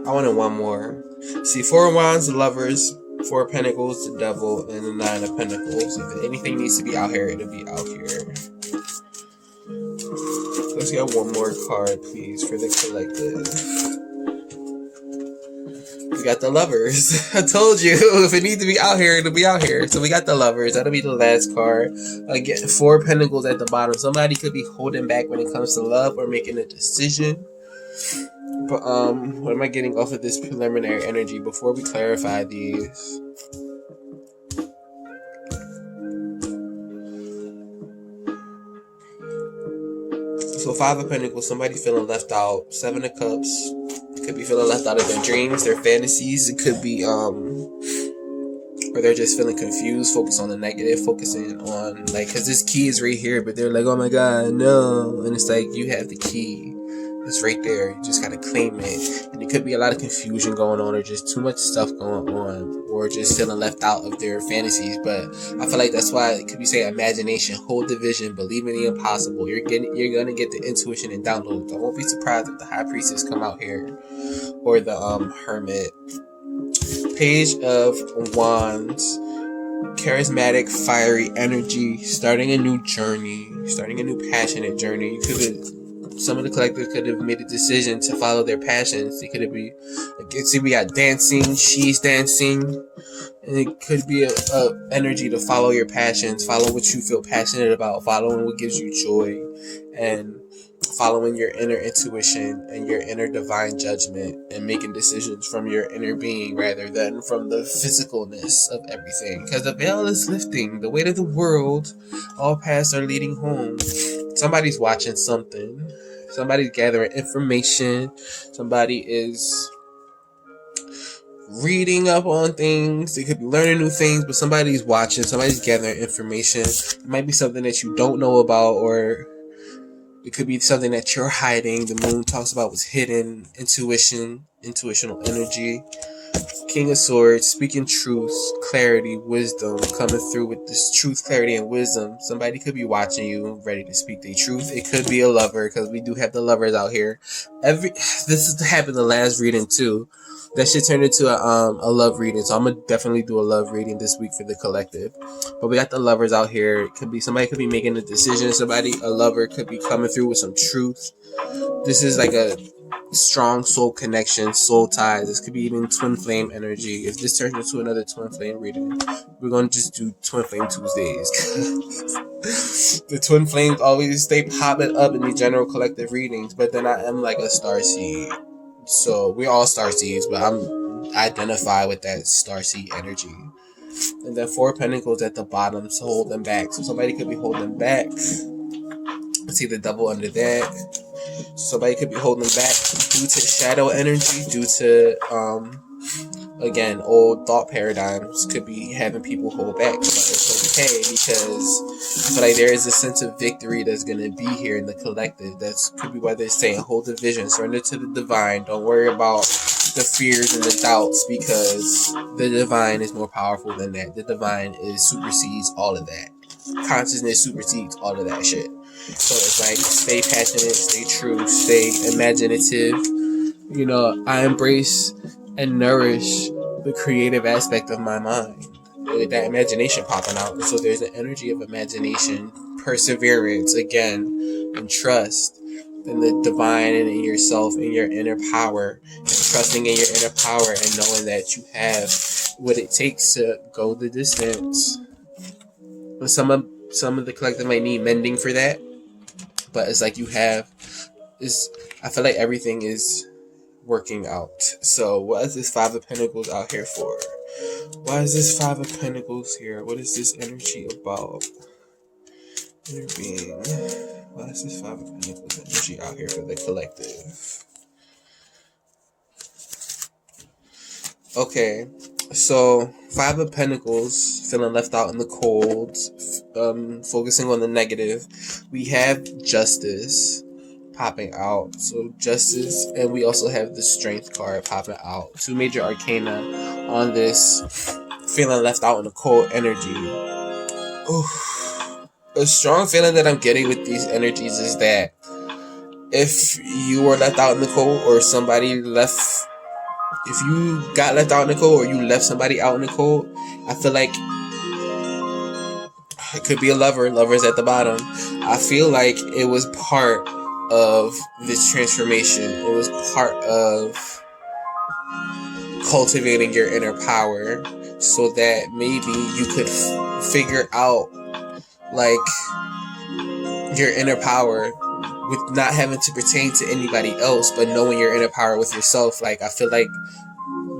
I wanted one more. See, Four of Wands, the Lovers, Four of Pentacles, the Devil, and the Nine of Pentacles. If anything needs to be out here, it'll be out here. Let's get one more card, please, for the collective. We got the Lovers. I told you, if it needs to be out here, it'll be out here. So we got the Lovers. That'll be the last card. Again, Four of Pentacles at the bottom. Somebody could be holding back when it comes to love or making a decision. But what am I getting off of this preliminary energy before we clarify these? So Five of Pentacles, somebody feeling left out. Seven of Cups, could be feeling left out of their dreams, their fantasies. It could be or they're just feeling confused, focus on the negative, focusing on like, because this key is right here, but they're like, oh my god, no. And it's like, you have the key. It's right there. You just gotta claim it. And it could be a lot of confusion going on, or just too much stuff going on, or just feeling left out of their fantasies. But I feel like that's why it could be saying imagination, hold the vision, believe in the impossible. You're gonna get the intuition and download. I won't be surprised if the High Priestess come out here, or the Hermit. Page of Wands, charismatic, fiery energy, starting a new journey, starting a new passionate journey. You could. Some of the collective could have made a decision to follow their passions. It could have been, see, we got dancing, she's dancing, and it could be a energy to follow your passions, follow what you feel passionate about, following what gives you joy, and following your inner intuition and your inner divine judgment, and making decisions from your inner being rather than from the physicalness of everything. Because the veil is lifting, the weight of the world, all paths are leading home. Somebody's watching something. Somebody's gathering information. Somebody is reading up on things. They could be learning new things, but somebody's watching. Somebody's gathering information. It might be something that you don't know about, or it could be something that you're hiding. The Moon talks about what's hidden, intuition, intuitional energy. King of Swords, speaking truth, clarity, wisdom, coming through with this truth, clarity, and wisdom. Somebody could be watching you, ready to speak their truth. It could be a lover, because we do have the lovers out here. This happened the last reading too. That should turn into a love reading. So I'm gonna definitely do a love reading this week for the collective. But we got the lovers out here. It could be somebody could be making a decision. A lover could be coming through with some truth. This is like strong soul connection, soul ties. This could be even twin flame energy. If this turns into another twin flame reading, we're gonna just do twin flame Tuesdays. The twin flames always stay popping up in the general collective readings, but then I am like a starseed. So we're all starseeds, but I'm identified with that starseed energy. And then 4 pentacles at the bottom to hold them back. So somebody could be holding back. See the double under that. Somebody could be holding back due to shadow energy, due to again, old thought paradigms. Could be having people hold back, but it's okay because I feel like there is a sense of victory that's gonna be here in the collective. That's could be whether it's saying hold the vision, surrender to the divine, don't worry about the fears and the doubts, because the divine is more powerful than that. The divine supersedes all of that. Consciousness supersedes all of that shit. So it's like, stay passionate, stay true, stay imaginative. You know, I embrace and nourish the creative aspect of my mind. That imagination popping out. So there's an energy of imagination, perseverance, again, and trust in the divine and in yourself, in your inner power, and trusting in your inner power and knowing that you have what it takes to go the distance. Some of the collective might need mending for that, but it's like I feel like everything is working out. So what is this 5 of Pentacles out here for? Why is this 5 of Pentacles here? What is this energy about? Inner being. Why is this 5 of Pentacles energy out here for the collective? Okay, so 5 of Pentacles, feeling left out in the cold, focusing on the negative. We have Justice popping out. So Justice, and we also have the Strength card popping out. 2 major arcana on this feeling left out in the cold energy. Oof. A strong feeling that I'm getting with these energies is that if you were left out in the cold, or somebody left, if you got left out in the cold, or you left somebody out in the cold, I feel like it could be a lover's at the bottom. I feel like it was part of this transformation. It was part of cultivating your inner power, so that maybe you could figure out like your inner power with not having to pertain to anybody else, but knowing your inner power with yourself. Like, I feel like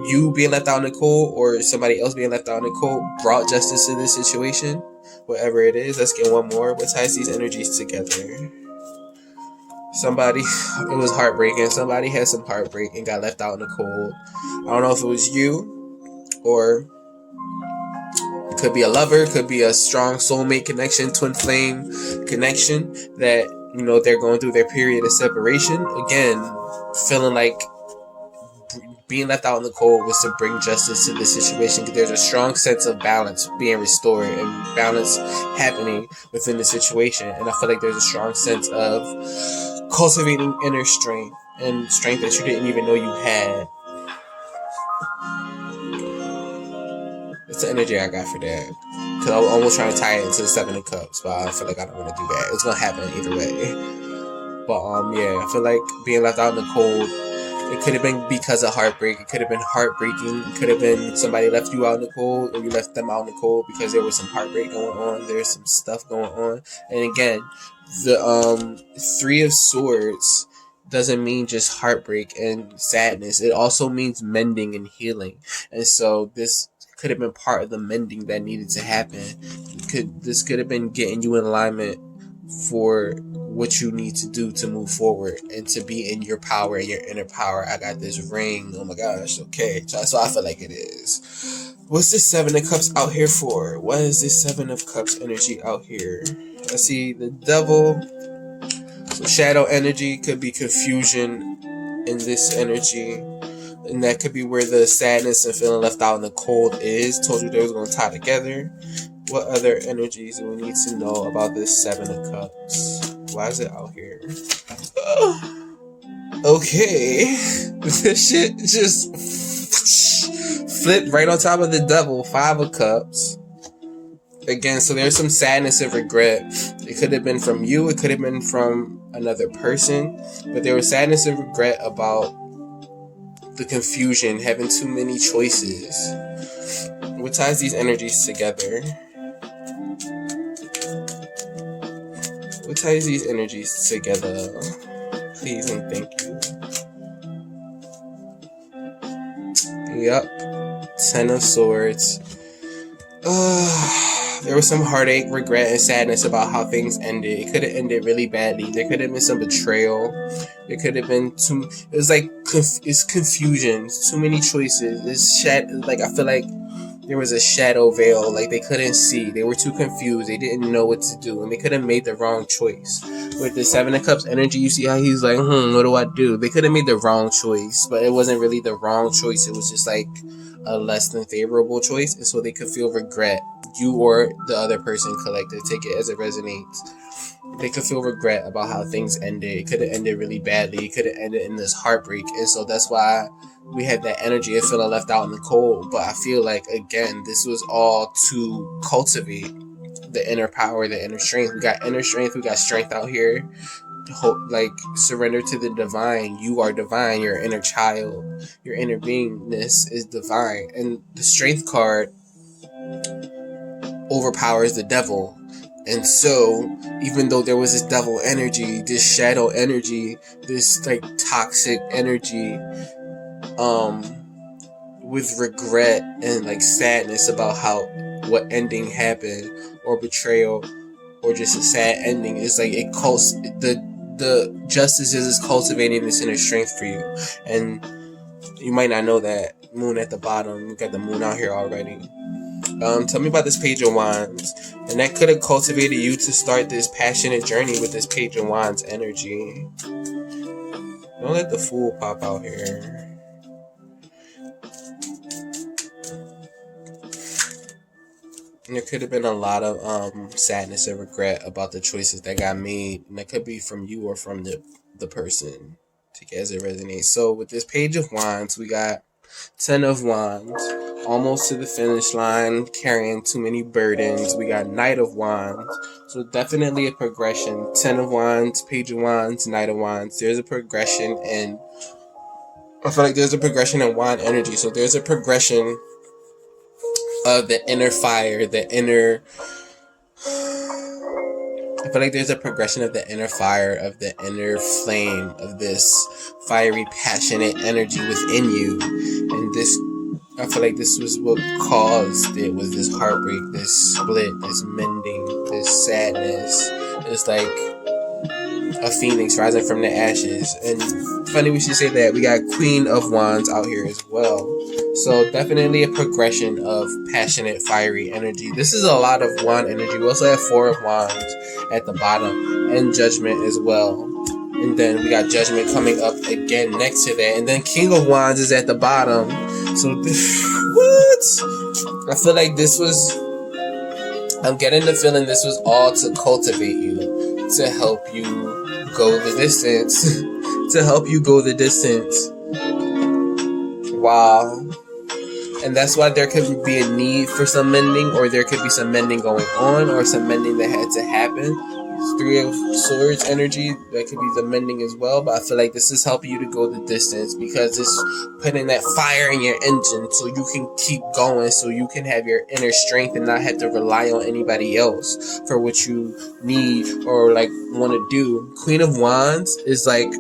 you being left out in the cold, or somebody else being left out in the cold, brought justice to this situation, whatever it is. Let's get one more. What ties these energies together? Somebody, it was heartbreaking. Somebody had some heartbreak and got left out in the cold. I don't know if it was you, or it could be a lover, could be a strong soulmate connection, twin flame connection, that, you know, they're going through their period of separation. Again, feeling like being left out in the cold was to bring justice to the situation, because there's a strong sense of balance being restored and balance happening within the situation. And I feel like there's a strong sense of cultivating inner strength, and strength that you didn't even know you had. It's the energy I got for that, because I was almost trying to tie it into the 7 of Cups, but I feel like I don't want to do that. It's going to happen either way. But yeah, I feel like being left out in the cold, it could have been because of heartbreak. It could have been heartbreaking. It could have been somebody left you out in the cold, or you left them out in the cold because there was some heartbreak going on. There's some stuff going on. And again, the 3 of Swords doesn't mean just heartbreak and sadness. It also means mending and healing. And so this could have been part of the mending that needed to happen. This could have been getting you in alignment for what you need to do to move forward and to be in your power and your inner power. I got this ring. Oh my gosh. Okay. So I feel like it is. What's this 7 of Cups out here for? What is this 7 of Cups energy out here? I see the Devil. So shadow energy, could be confusion in this energy. And that could be where the sadness and feeling left out in the cold is. Told you they was going to tie together. What other energies do we need to know about this 7 of Cups? Why is it out here? Okay. This shit just flipped right on top of the Devil. 5 of Cups. again, so there's some sadness and regret. It could have been from you, it could have been from another person, but there was sadness and regret about the confusion, having too many choices. What ties these energies together? What ties these energies together? Please and thank you. Yep. 10 of Swords. There was some heartache, regret, and sadness about how things ended. It could have ended really badly. There could have been some betrayal. There could have been too. It was like it's confusion. It's too many choices. It's like I feel like there was a shadow veil. Like they couldn't see. They were too confused. They didn't know what to do, and they could have made the wrong choice. With the Seven of Cups energy, you see how he's like, what do I do? They could have made the wrong choice, but it wasn't really the wrong choice. It was just like a less than favorable choice, and so they could feel regret. You or the other person, collective, take it as it resonates. They could feel regret about how things ended. It could have ended really badly. It could have ended in this heartbreak, and so that's why we had that energy of feeling left out in the cold. But I feel like, again, this was all to cultivate the inner power, the inner strength. We got inner strength. We got strength out here. Like, surrender to the divine. You are divine. Your inner child, your inner beingness is divine. And the strength card overpowers the devil. And so, even though there was this devil energy, this shadow energy, this like toxic energy, with regret and like sadness about how what ending happened, or betrayal, or just a sad ending, is like it the justice is cultivating this inner strength for you. And you might not know that. Moon at the bottom. We got the moon out here already. Tell me about this Page of Wands. And that could have cultivated you to start this passionate journey with this Page of Wands energy. Don't let the Fool pop out here. And there could have been a lot of sadness and regret about the choices that got made. And that could be from you or from the person. Take it as it resonates. So with this Page of Wands, we got 10 of Wands. Almost to the finish line, carrying too many burdens. We got Knight of Wands. So definitely a progression. 10 of Wands, Page of Wands, Knight of Wands. There's a progression, and I feel like there's a progression in Wand energy. So there's a progression of the inner fire, the inner... I feel like there's a progression of the inner fire, of the inner flame, of this fiery, passionate energy within you. And this, I feel like this was what caused it, was this heartbreak, this split, this mending, this sadness. It's like a phoenix rising from the ashes. And funny we should say that. We got Queen of Wands out here as well. So definitely a progression of passionate, fiery energy. This is a lot of Wand energy. We also have 4 of Wands at the bottom, and Judgment as well. And then we got Judgment coming up again next to that. And then King of Wands is at the bottom. So what? I feel like this was... I'm getting the feeling this was all to cultivate you, to help you go the distance. To help you go the distance. Wow. And that's why there could be a need for some mending, or there could be some mending going on, or some mending that had to happen. 3 of Swords energy, that could be the mending as well. But I feel like this is helping you to go the distance, because it's putting that fire in your engine so you can keep going, so you can have your inner strength and not have to rely on anybody else for what you need or like want to do. Queen of Wands is like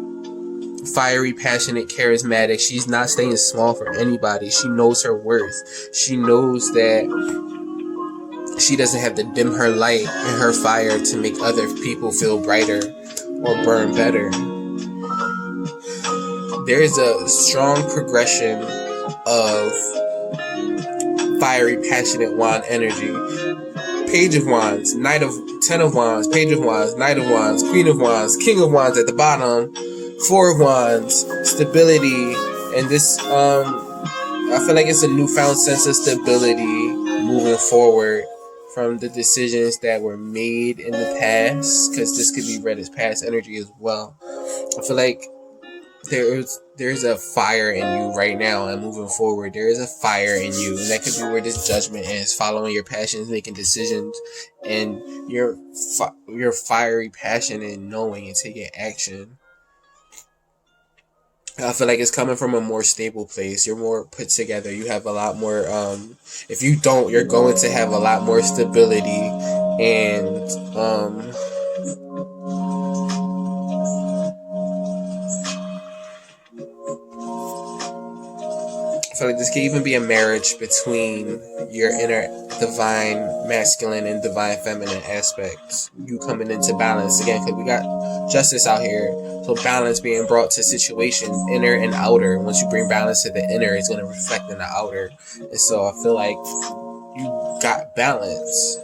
fiery, passionate, charismatic. She's not staying small for anybody. She knows her worth. She knows that she doesn't have to dim her light and her fire to make other people feel brighter or burn better. There is a strong progression of fiery, passionate Wand energy. Page of Wands, 10 of Wands, Page of Wands, Knight of Wands, Queen of Wands, King of Wands at the bottom, 4 of Wands, stability, and this, I feel like it's a newfound sense of stability moving forward from the decisions that were made in the past, because this could be read as past energy as well. I feel like there's a fire in you right now, and moving forward there is a fire in you, and that could be where this judgment is, following your passions, making decisions, and your fiery passion in knowing and taking action. I feel like it's coming from a more stable place. You're more put together. You have a lot more. If you don't, you're going to have a lot more stability, and I feel like this could even be a marriage between your inner divine masculine and divine feminine aspects. You coming into balance again, because we got justice out here. So balance being brought to situations, inner and outer. Once you bring balance to the inner, it's going to reflect in the outer. And so I feel like you got balance.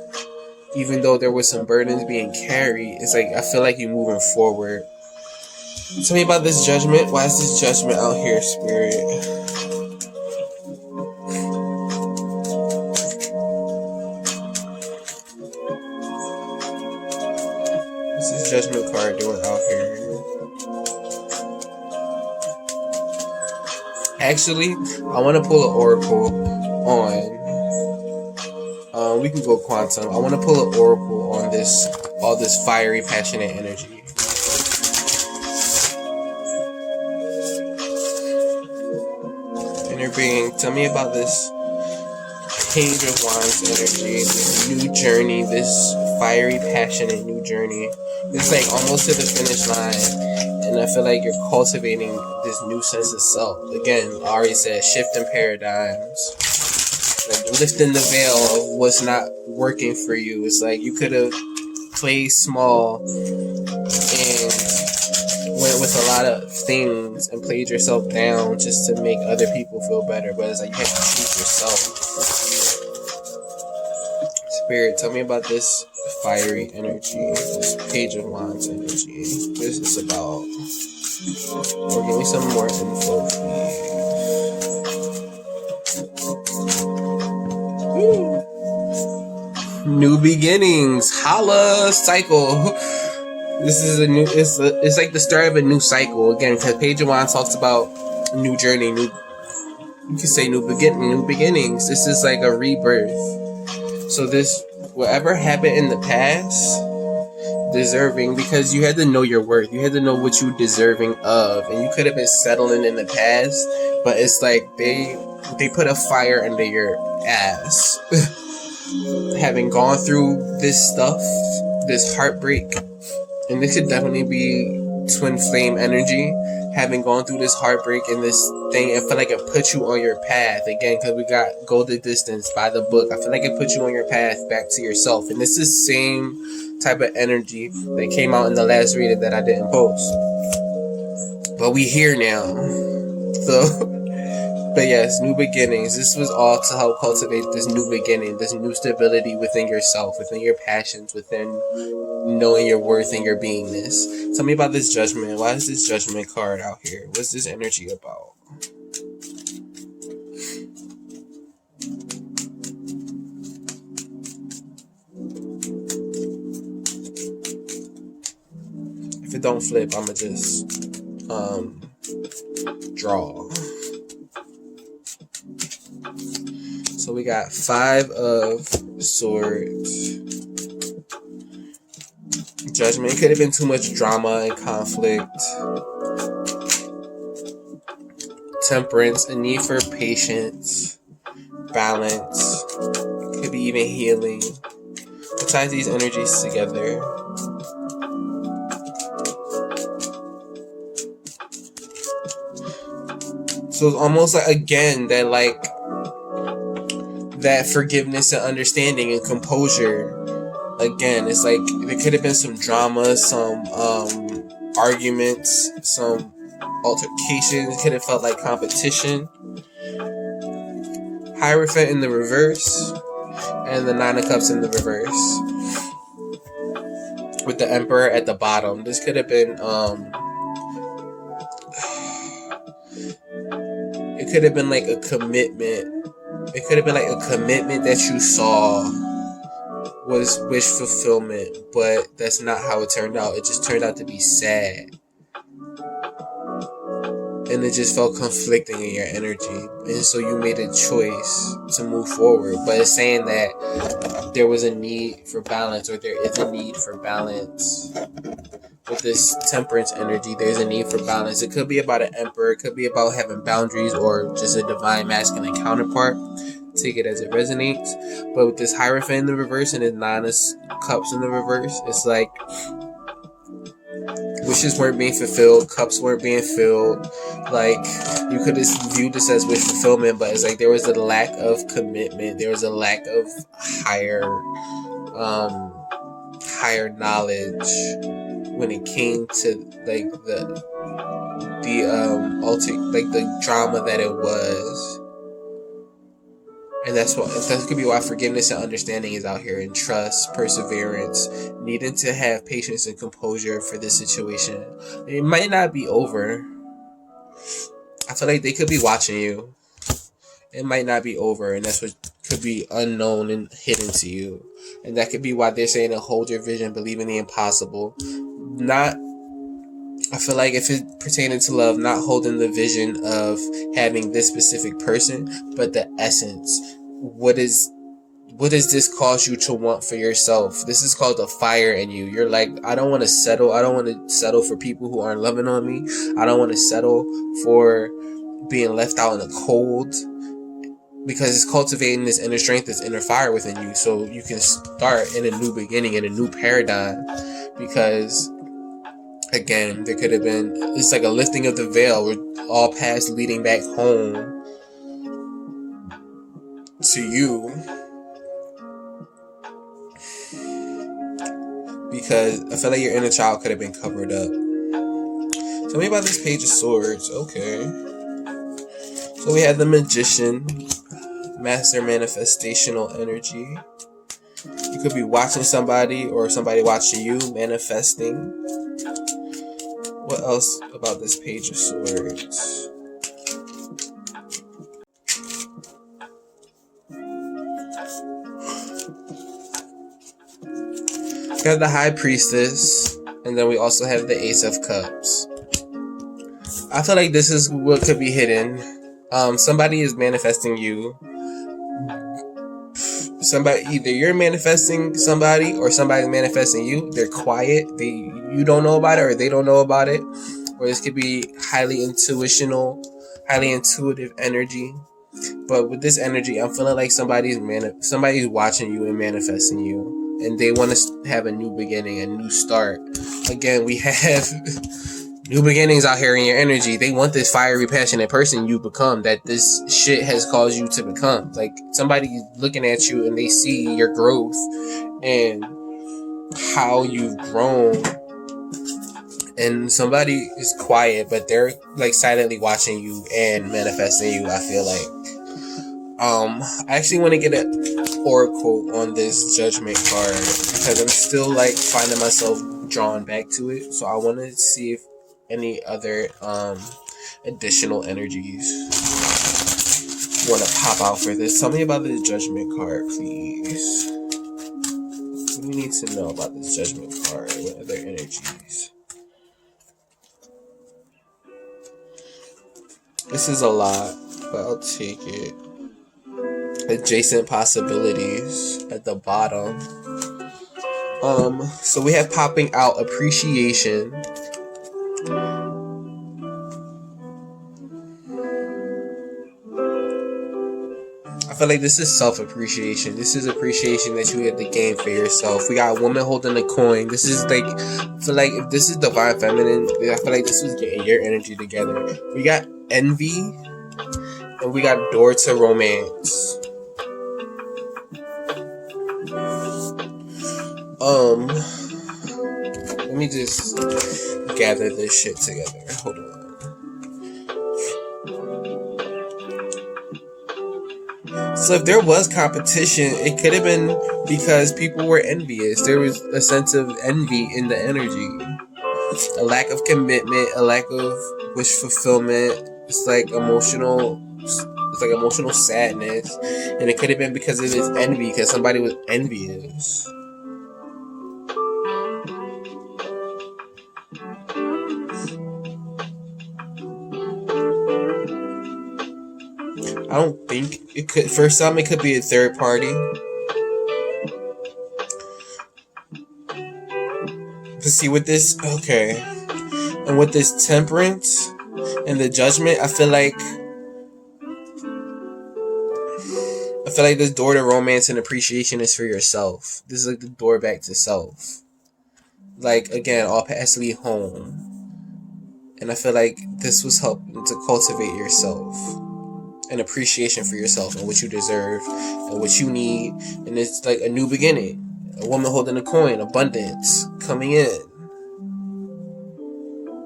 Even though there was some burdens being carried, it's like I feel like you're moving forward. Tell me about this judgment. Why is this judgment out here, Spirit? What's this judgment card doing out here? Actually, I want to pull an oracle on. We can go quantum. I want to pull an oracle on all this fiery, passionate energy. Inner being, tell me about this Page of Wands energy, this new journey, this fiery, passionate new journey. It's like almost to the finish line, and I feel like you're cultivating this new sense of self. Again, I already said shifting paradigms, like lifting the veil of what's not working for you. It's like you could have played small and went with a lot of things and played yourself down just to make other people feel better, but it's like you have to choose yourself. Spirit, tell me about this fiery energy, this Page of Wands energy. What is this about? Or give me some more info, please. New beginnings, holla, cycle. This is it's like the start of a new cycle again, because Page of Wands talks about new journey, you can say new beginnings. This is like a rebirth. So this, whatever happened in the past, deserving, because you had to know your worth. You had to know what you were deserving of, and you could have been settling in the past, but it's like they put a fire under your ass. Having gone through this stuff, this heartbreak, and this could definitely be twin flame energy. Having gone through this heartbreak and this thing, I feel like it put you on your path again, because we got Go the Distance by the book. I feel like it put you on your path back to yourself, and this is the same type of energy that came out in the last reading that I didn't post. But we here now, so. But yes, new beginnings. This was all to help cultivate this new beginning, this new stability within yourself, within your passions, within knowing your worth and your beingness. Tell me about this judgment. Why is this judgment card out here? What's this energy about? If it don't flip, I'ma just draw. So we got 5 of Swords. Judgment. It could have been too much drama and conflict. Temperance. A need for patience. Balance. Could be even healing. What ties these energies together? So it's almost like, again, that forgiveness and understanding and composure. Again, it's like there could have been some drama, some arguments, some altercations. It could have felt like competition. Hierophant in the reverse, and the 9 of Cups in the reverse, with the Emperor at the bottom. This could have been it could have been like a commitment. It could have been like a commitment that you saw was wish fulfillment, but that's not how it turned out. It just turned out to be sad. and it just felt conflicting in your energy, and so you made a choice to move forward. But it's saying that there was a need for balance, or there is a need for balance. With this temperance energy, there's a need for balance. It could be about an emperor, it could be about having boundaries, or just a divine masculine counterpart. Take it as it resonates. But with this Hierophant in the reverse and this Nine of Cups in the reverse, it's like wishes weren't being fulfilled, cups weren't being filled. Like, you could have viewed this as wish fulfillment, but it's like there was a lack of commitment, there was a lack of higher knowledge when it came to like the like the drama that it was. And that could be why forgiveness and understanding is out here, and trust, perseverance, needing to have patience and composure for this situation. It might not be over. I feel like they could be watching you. It might not be over, and that's what could be unknown and hidden to you. And that could be why they're saying to hold your vision, believe in the impossible. I feel like if it pertaining to love, not holding the vision of having this specific person, but the essence. What does this cause you to want for yourself? This is called a fire in you. You're like, I don't want to settle. I don't want to settle for people who aren't loving on me. I don't want to settle for being left out in the cold. Because it's cultivating this inner strength, this inner fire within you, so you can start in a new beginning, in a new paradigm. Because again, there could have been, it's like a lifting of the veil, with all paths leading back home to you. Because I feel like your inner child could have been covered up. Tell me about this Page of Swords. Okay. So we have the Magician, Master Manifestational Energy. You could be watching somebody, or somebody watching you, manifesting. What else about this Page of Swords? We have the High Priestess, and then we also have the Ace of Cups. I feel like this is what could be hidden. Somebody is manifesting you. Either you're manifesting somebody, or somebody's manifesting you. They're quiet. You don't know about it, or they don't know about it. Or this could be highly intuitive energy. But with this energy, I'm feeling like somebody's watching you and manifesting you, and they want to have a new beginning, a new start. Again, we have new beginnings out here in your energy. They want this fiery, passionate person you become, that this shit has caused you to become. Like, somebody looking at you and they see your growth and how you've grown. And somebody is quiet, but they're like silently watching you and manifesting you, I feel like. I actually want to get an oracle on this Judgment card, because I'm still like finding myself drawn back to it. So I want to see if any other additional energies want to pop out for this. Tell me about this Judgment card, please. What do we need to know about this Judgment card? What other energies? This is a lot, but I'll take it. Adjacent possibilities at the bottom. So we have popping out appreciation. I feel like this is self-appreciation. This is appreciation that you have to gain for yourself. We got a woman holding a coin. This is like, I feel like if this is divine feminine, I feel like this is getting your energy together. We got envy, and we got door to romance. Let me just gather this shit together. Hold on. So if there was competition, it could have been because people were envious. There was a sense of envy in the energy. A lack of commitment, a lack of wish fulfillment. It's like emotional sadness. And it could have been because of this envy, because somebody was envious. I don't think it could. For some, it could be a third party. But see, with this, okay, and with this temperance and the judgment, I feel like this door to romance and appreciation is for yourself. This is like the door back to self. Like, again, all paths lead home. And I feel like this was helping to cultivate yourself and appreciation for yourself and what you deserve and what you need. And it's like a new beginning. A woman holding a coin, abundance coming in.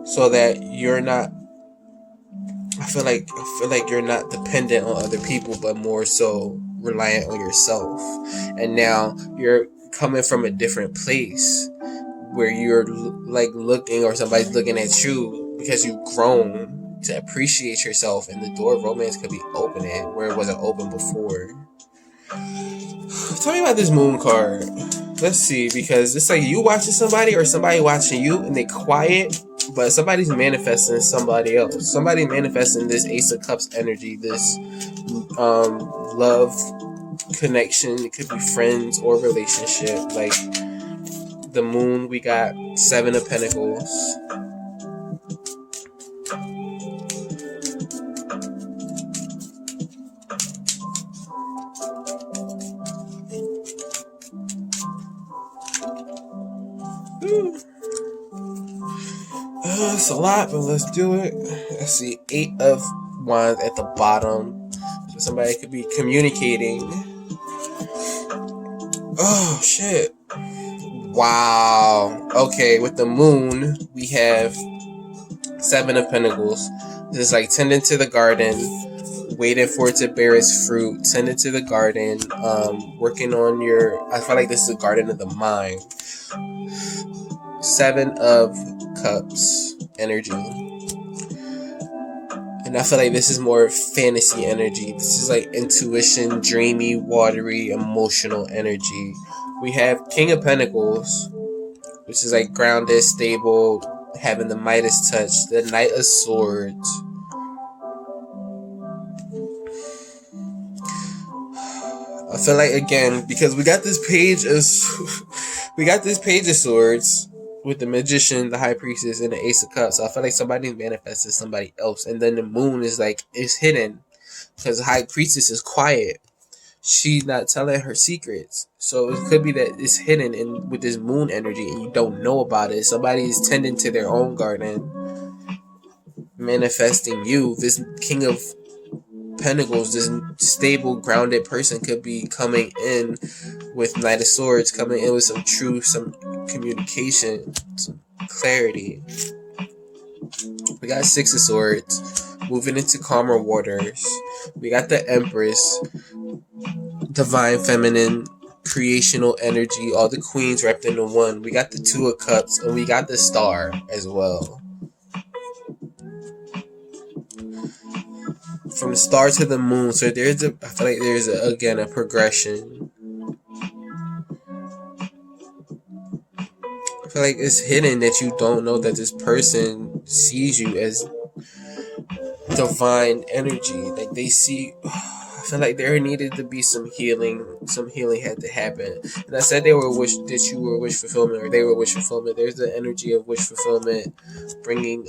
So that you're not, I feel like you're not dependent on other people, but more so reliant on yourself. And now you're coming from a different place where you're like looking, or somebody's looking at you because you've grown to appreciate yourself, and the door of romance could be opening where it wasn't open before. Tell me about this moon card. Let's see, because it's like you watching somebody or somebody watching you and they quiet, but somebody's manifesting somebody else. Somebody manifesting this Ace of Cups energy, this love connection. It could be friends or relationship. Like the moon, we got 7 of Pentacles. It's a lot, but let's do it. Let's see, 8 of Wands at the bottom. So somebody could be communicating. Oh, shit. Wow. Okay, with the moon, we have 7 of Pentacles. This is like tending to the garden, waiting for it to bear its fruit, tending to the garden, working on your, I feel like this is a garden of the mind. 7 of Cups energy. And I feel like this is more fantasy energy. This is like intuition, dreamy, watery, emotional energy. We have King of Pentacles, which is like grounded, stable, having the Midas touch. The Knight of Swords. I feel like, again, because we got this page of swords with the Magician, the High Priestess, and the Ace of Cups. So I feel like somebody's manifested somebody else. And then the moon is like, it's hidden. Because the High Priestess is quiet. She's not telling her secrets. So it could be that it's hidden in with this moon energy and you don't know about it. Somebody's tending to their own garden, manifesting you. This King of Pentacles, this stable, grounded person could be coming in with Knight of Swords, coming in with some truth, some communication, some clarity. We got 6 of Swords, moving into calmer waters. We got the Empress, divine feminine, creational energy, all the queens wrapped into one. We got the 2 of Cups, and we got the Star as well. From the star to the moon, so I feel like there's again a progression. I feel like it's hidden that you don't know that this person sees you as divine energy. Like they see. I feel like there needed to be some healing. Some healing had to happen. And I said you were wish fulfillment, or they were wish fulfillment. There's the energy of wish fulfillment, bringing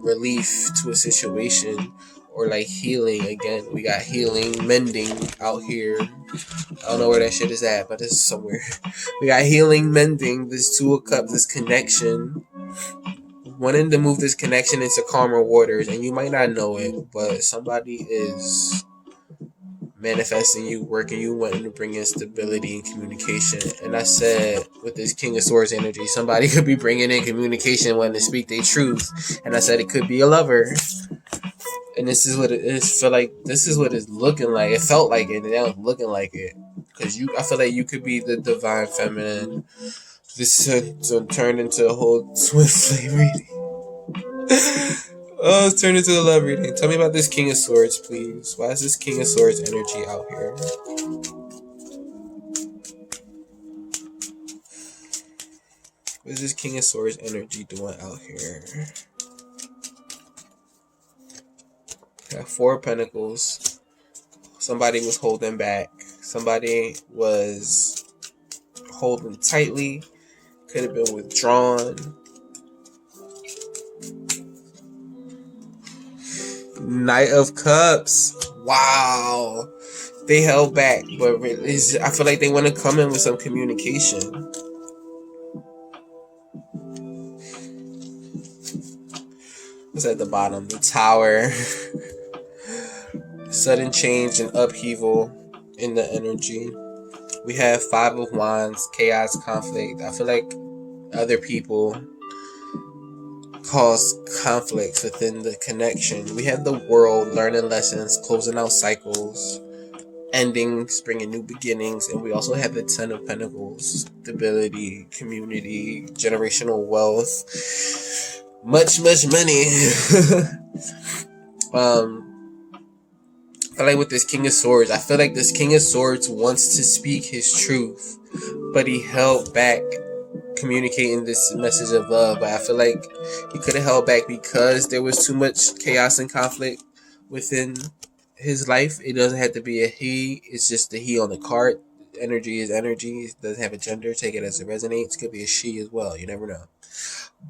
relief to a situation. Or like healing again. We got healing, mending out here. I don't know where that shit is at, but it's somewhere. We got healing, mending, this 2 of Cups, this connection. Wanting to move this connection into calmer waters, and you might not know it, but somebody is manifesting you, working you, wanting to bring in stability and communication. And I said, with this King of Swords energy, somebody could be bringing in communication, wanting to speak their truth. And I said it could be a lover. And this is what it is. Feel like this is what it's looking like. It felt like it, and now it's looking like it. Because I feel like you could be the divine feminine. This turned into a whole twin flame reading. Oh, it's turned into a love reading. Tell me about this King of Swords, please. Why is this King of Swords energy out here? What is this King of Swords energy doing out here? Got 4 of Pentacles. Somebody was holding back. Somebody was holding tightly. Could have been withdrawn. Knight of Cups. Wow. They held back, but I feel like they want to come in with some communication. What's at the bottom? The Tower. Sudden change and upheaval in the energy. We have Five of Wands, chaos, conflict. I feel like other people cause conflicts within the connection. We have the World, learning lessons, closing out cycles, endings, bringing new beginnings. And we also have the Ten of Pentacles, stability, community, generational wealth, much money. I feel like with this King of Swords, I feel like this King of Swords wants to speak his truth, but he held back communicating this message of love. But I feel like he could have held back because there was too much chaos and conflict within his life. It doesn't have to be a he, it's just the he on the card. Energy is energy. It doesn't have a gender. Take it as it resonates. It could be a she as well. You never know.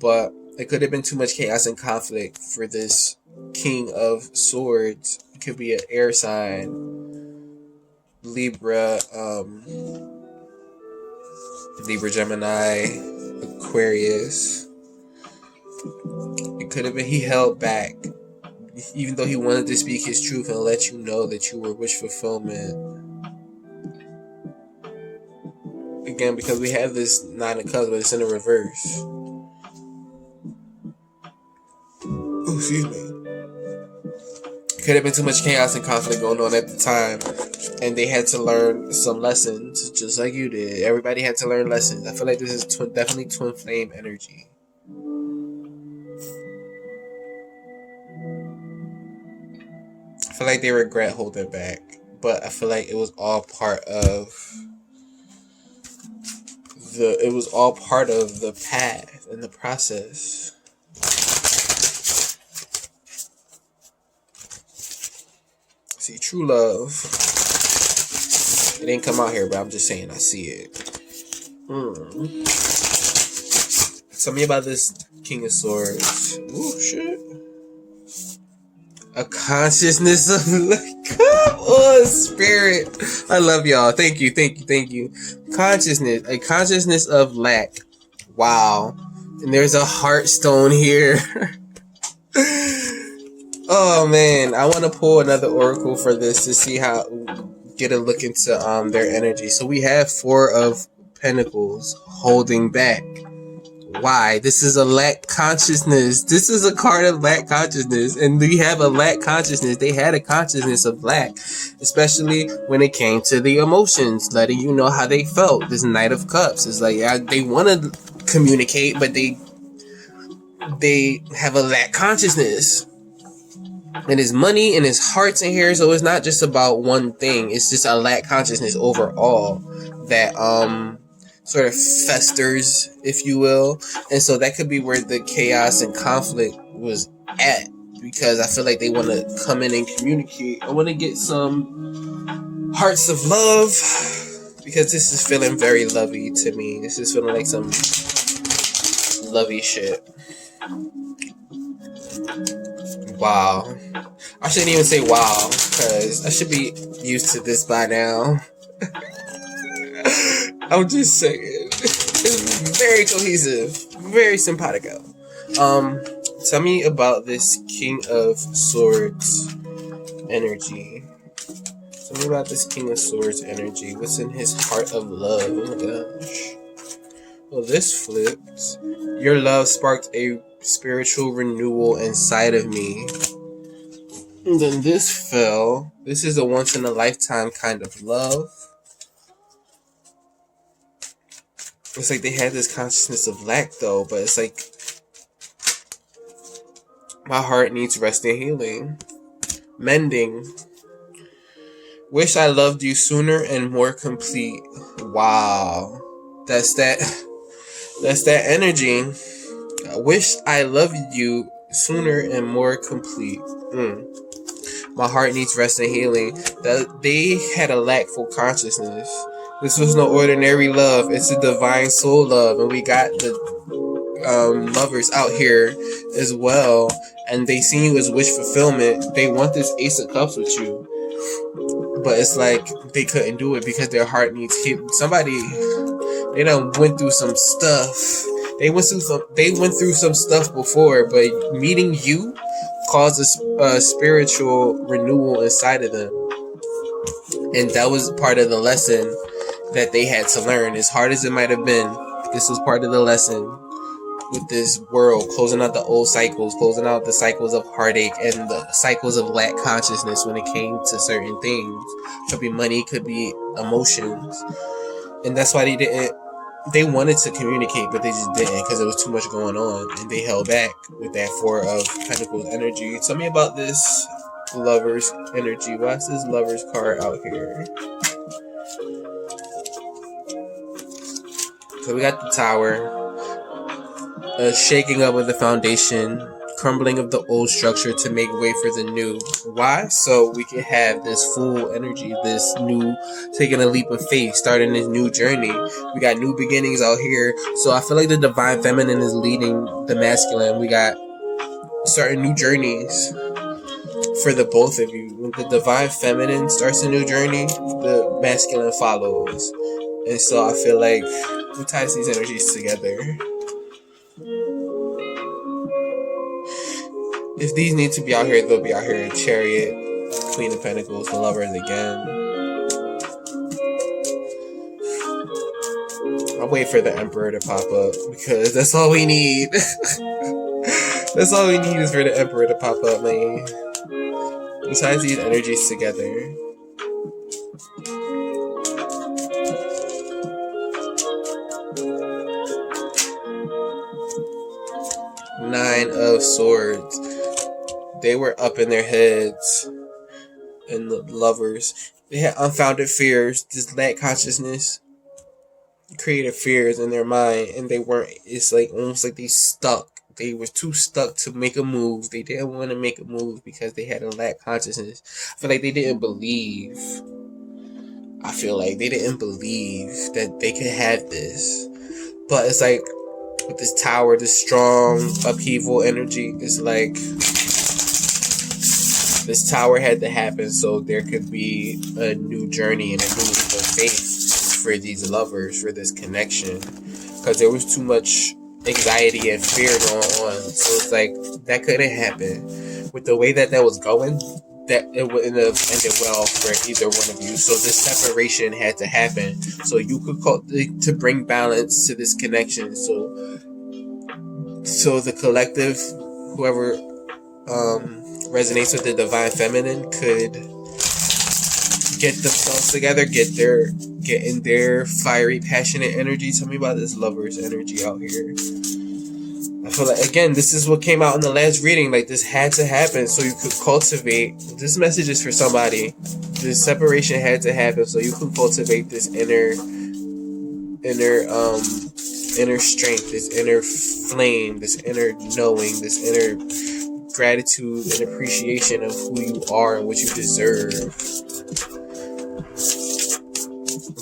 But it could have been too much chaos and conflict for this King of Swords. It could be an air sign, Libra, Gemini, Aquarius. It could have been he held back, even though he wanted to speak his truth and let you know that you were wish fulfillment. Again, because we have this Nine of Cups, but it's in the reverse. Oh, excuse me. Could have been too much chaos and conflict going on at the time, and they had to learn some lessons, just like you did. Everybody had to learn lessons. I feel like this is definitely twin flame energy. I feel like they regret holding back, but I feel like it was all part of the path and the process. See, true love. It didn't come out here, but I'm just saying I see it. Tell me about this King of Swords. Ooh, shit. A consciousness of come on, spirit. I love y'all. Thank you. Consciousness. A consciousness of lack. Wow. And there's a heart stone here. Oh man, I want to pull another oracle for this to see how, get a look into their energy. So we have Four of Pentacles, holding back. Why? This is a lack consciousness. This is a card of lack consciousness, and we have a lack consciousness. They had a consciousness of lack, especially when it came to the emotions, letting you know how they felt. This Knight of Cups is like, they want to communicate, but they have a lack consciousness. And his money and his heart's in here, so it's not just about one thing. It's just a lack consciousness overall that sort of festers, if you will. And so that could be where the chaos and conflict was at, because I feel like they want to come in and communicate. I want to get some hearts of love, because this is feeling very lovey to me. This is feeling like some lovey shit. Wow. I shouldn't even say wow, because I should be used to this by now. I'm just saying. It's very cohesive. Very simpatico. Tell me about this King of Swords energy. Tell me about this King of Swords energy. What's in his heart of love? Oh my gosh. Well, this flipped. Your love sparked a spiritual renewal inside of me. And then this fell. This is a once in a lifetime kind of love. It's like they had this consciousness of lack though, but it's like my heart needs rest and healing. Mending. Wish I loved you sooner and more complete. Wow. That's that energy. I wish I loved you sooner and more complete. My heart needs rest and healing. That they had a lackful consciousness. This was no ordinary love. It's a divine soul love, and we got the lovers out here as well, and they see you as wish fulfillment. They want this Ace of Cups with you, but it's like they couldn't do it because their heart needs healing. Somebody, they done went through some stuff. They went through some stuff before, but meeting you caused a spiritual renewal inside of them, and that was part of the lesson that they had to learn. As hard as it might have been, this was part of the lesson with this world, closing out the old cycles, closing out the cycles of heartache and the cycles of lack consciousness when it came to certain things. Could be money, could be emotions. And that's why they wanted to communicate, but they just didn't because there was too much going on, and they held back with that Four of Pentacles energy. Tell me about this Lover's energy. Why is this Lover's card out here? So we got the Tower. A shaking up of the foundation, crumbling of the old structure to make way for the new. Why? So we can have this full energy, this new, taking a leap of faith, starting this new journey. We got new beginnings out here. So I feel like the divine feminine is leading the masculine. We got starting new journeys for the both of you. When the divine feminine starts a new journey, the masculine follows. And so I feel like we ties these energies together. If these need to be out here, they'll be out here. Chariot, Queen of Pentacles, the Lovers again. I'll wait for the Emperor to pop up because that's all we need. That's all we need is for the Emperor to pop up, man. Besides these energies together. Nine of Swords. They were up in their heads, and the Lovers, they had unfounded fears. This lack consciousness created fears in their mind, and they weren't. It's like almost like they stuck. They were too stuck to make a move. They didn't want to make a move because they had a lack consciousness. I feel like they didn't believe. I feel like they didn't believe that they could have this. But it's like with this Tower, this strong upheaval energy, it's like this Tower had to happen so there could be a new journey and a new leap of faith for these lovers, for this connection, because there was too much anxiety and fear going on. So it's like that couldn't happen with the way that was going. That it wouldn't have ended well for either one of you. So this separation had to happen so you could to bring balance to this connection. So the collective, whoever resonates with the divine feminine, could get themselves together, get in their fiery, passionate energy. Tell me about this Lover's energy out here. I feel like, again, this is what came out in the last reading. Like, this had to happen so you could cultivate. This message is for somebody. This separation had to happen so you could cultivate this inner strength, this inner flame, this inner knowing, this inner gratitude and appreciation of who you are and what you deserve,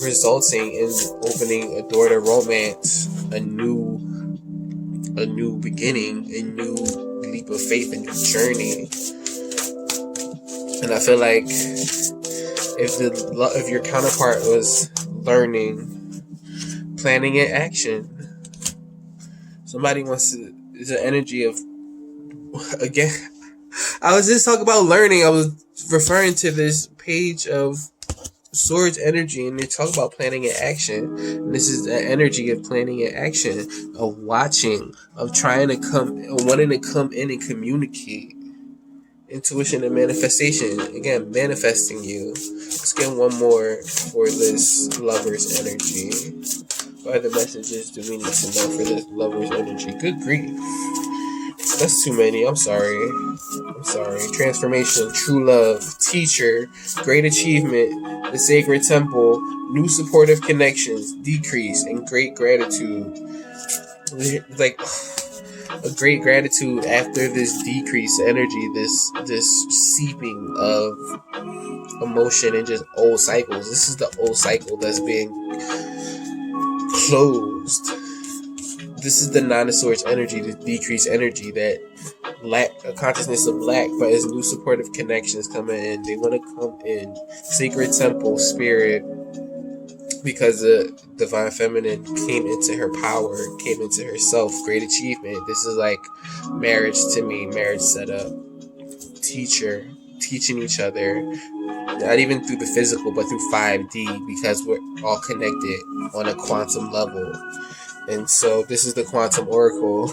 resulting in opening a door to romance, a new beginning, a new leap of faith, a new journey. And I feel like if your counterpart was learning, planning, and action, somebody wants to. It's an energy of, again, I was just talking about learning. I was referring to this Page of Swords energy, and they talk about planning and action. And this is the energy of planning and action, of watching, of wanting to come in and communicate. Intuition and manifestation. Again, manifesting you. Let's get one more for this Lover's energy. What other messages do we need to know for this Lover's energy? Good grief. That's too many. I'm sorry. Transformation, true love, teacher, great achievement, the sacred temple, new supportive connections, decrease, and great gratitude. Like, a great gratitude after this decreased energy, this seeping of emotion and just old cycles. This is the old cycle that's being closed. This is the Nine of Swords energy, the decreased energy that lack a consciousness of lack, but as new supportive connections coming in, they want to come in. Sacred temple spirit, because the divine feminine came into her power, came into herself. Great achievement. This is like marriage to me, marriage setup. Teacher, teaching each other, not even through the physical, but through 5D, because we're all connected on a quantum level. And so this is the quantum oracle.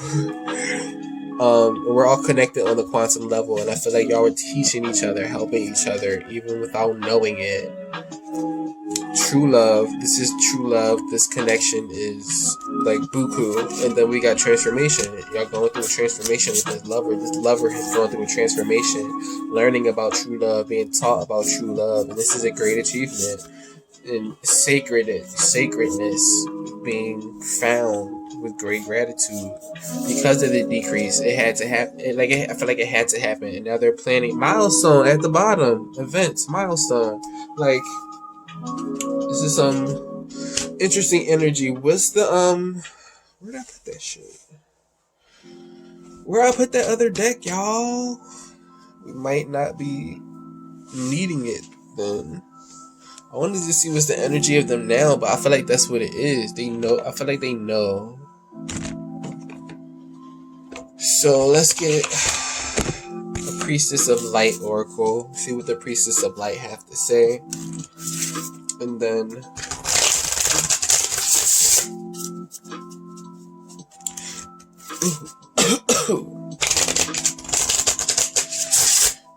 We're all connected on the quantum level, and I feel like y'all were teaching each other, helping each other, even without knowing it. True love. This is true love. This connection is like buku. And then we got transformation. Y'all going through a transformation with this lover. This lover has gone through a transformation, learning about true love, being taught about true love. And this is a great achievement. And sacredness being found with great gratitude. Because of the decrease, it had to happen. I feel like it had to happen. And now they're planning milestone at the bottom. Events, milestone. Like, this is some interesting energy. What's the where did I put that shit? Where I put that other deck, y'all? We might not be needing it then. I wanted to see what's the energy of them now, but I feel like that's what it is. They know. I feel like they know. So let's get a Priestess of Light oracle. See what the Priestess of Light have to say. And then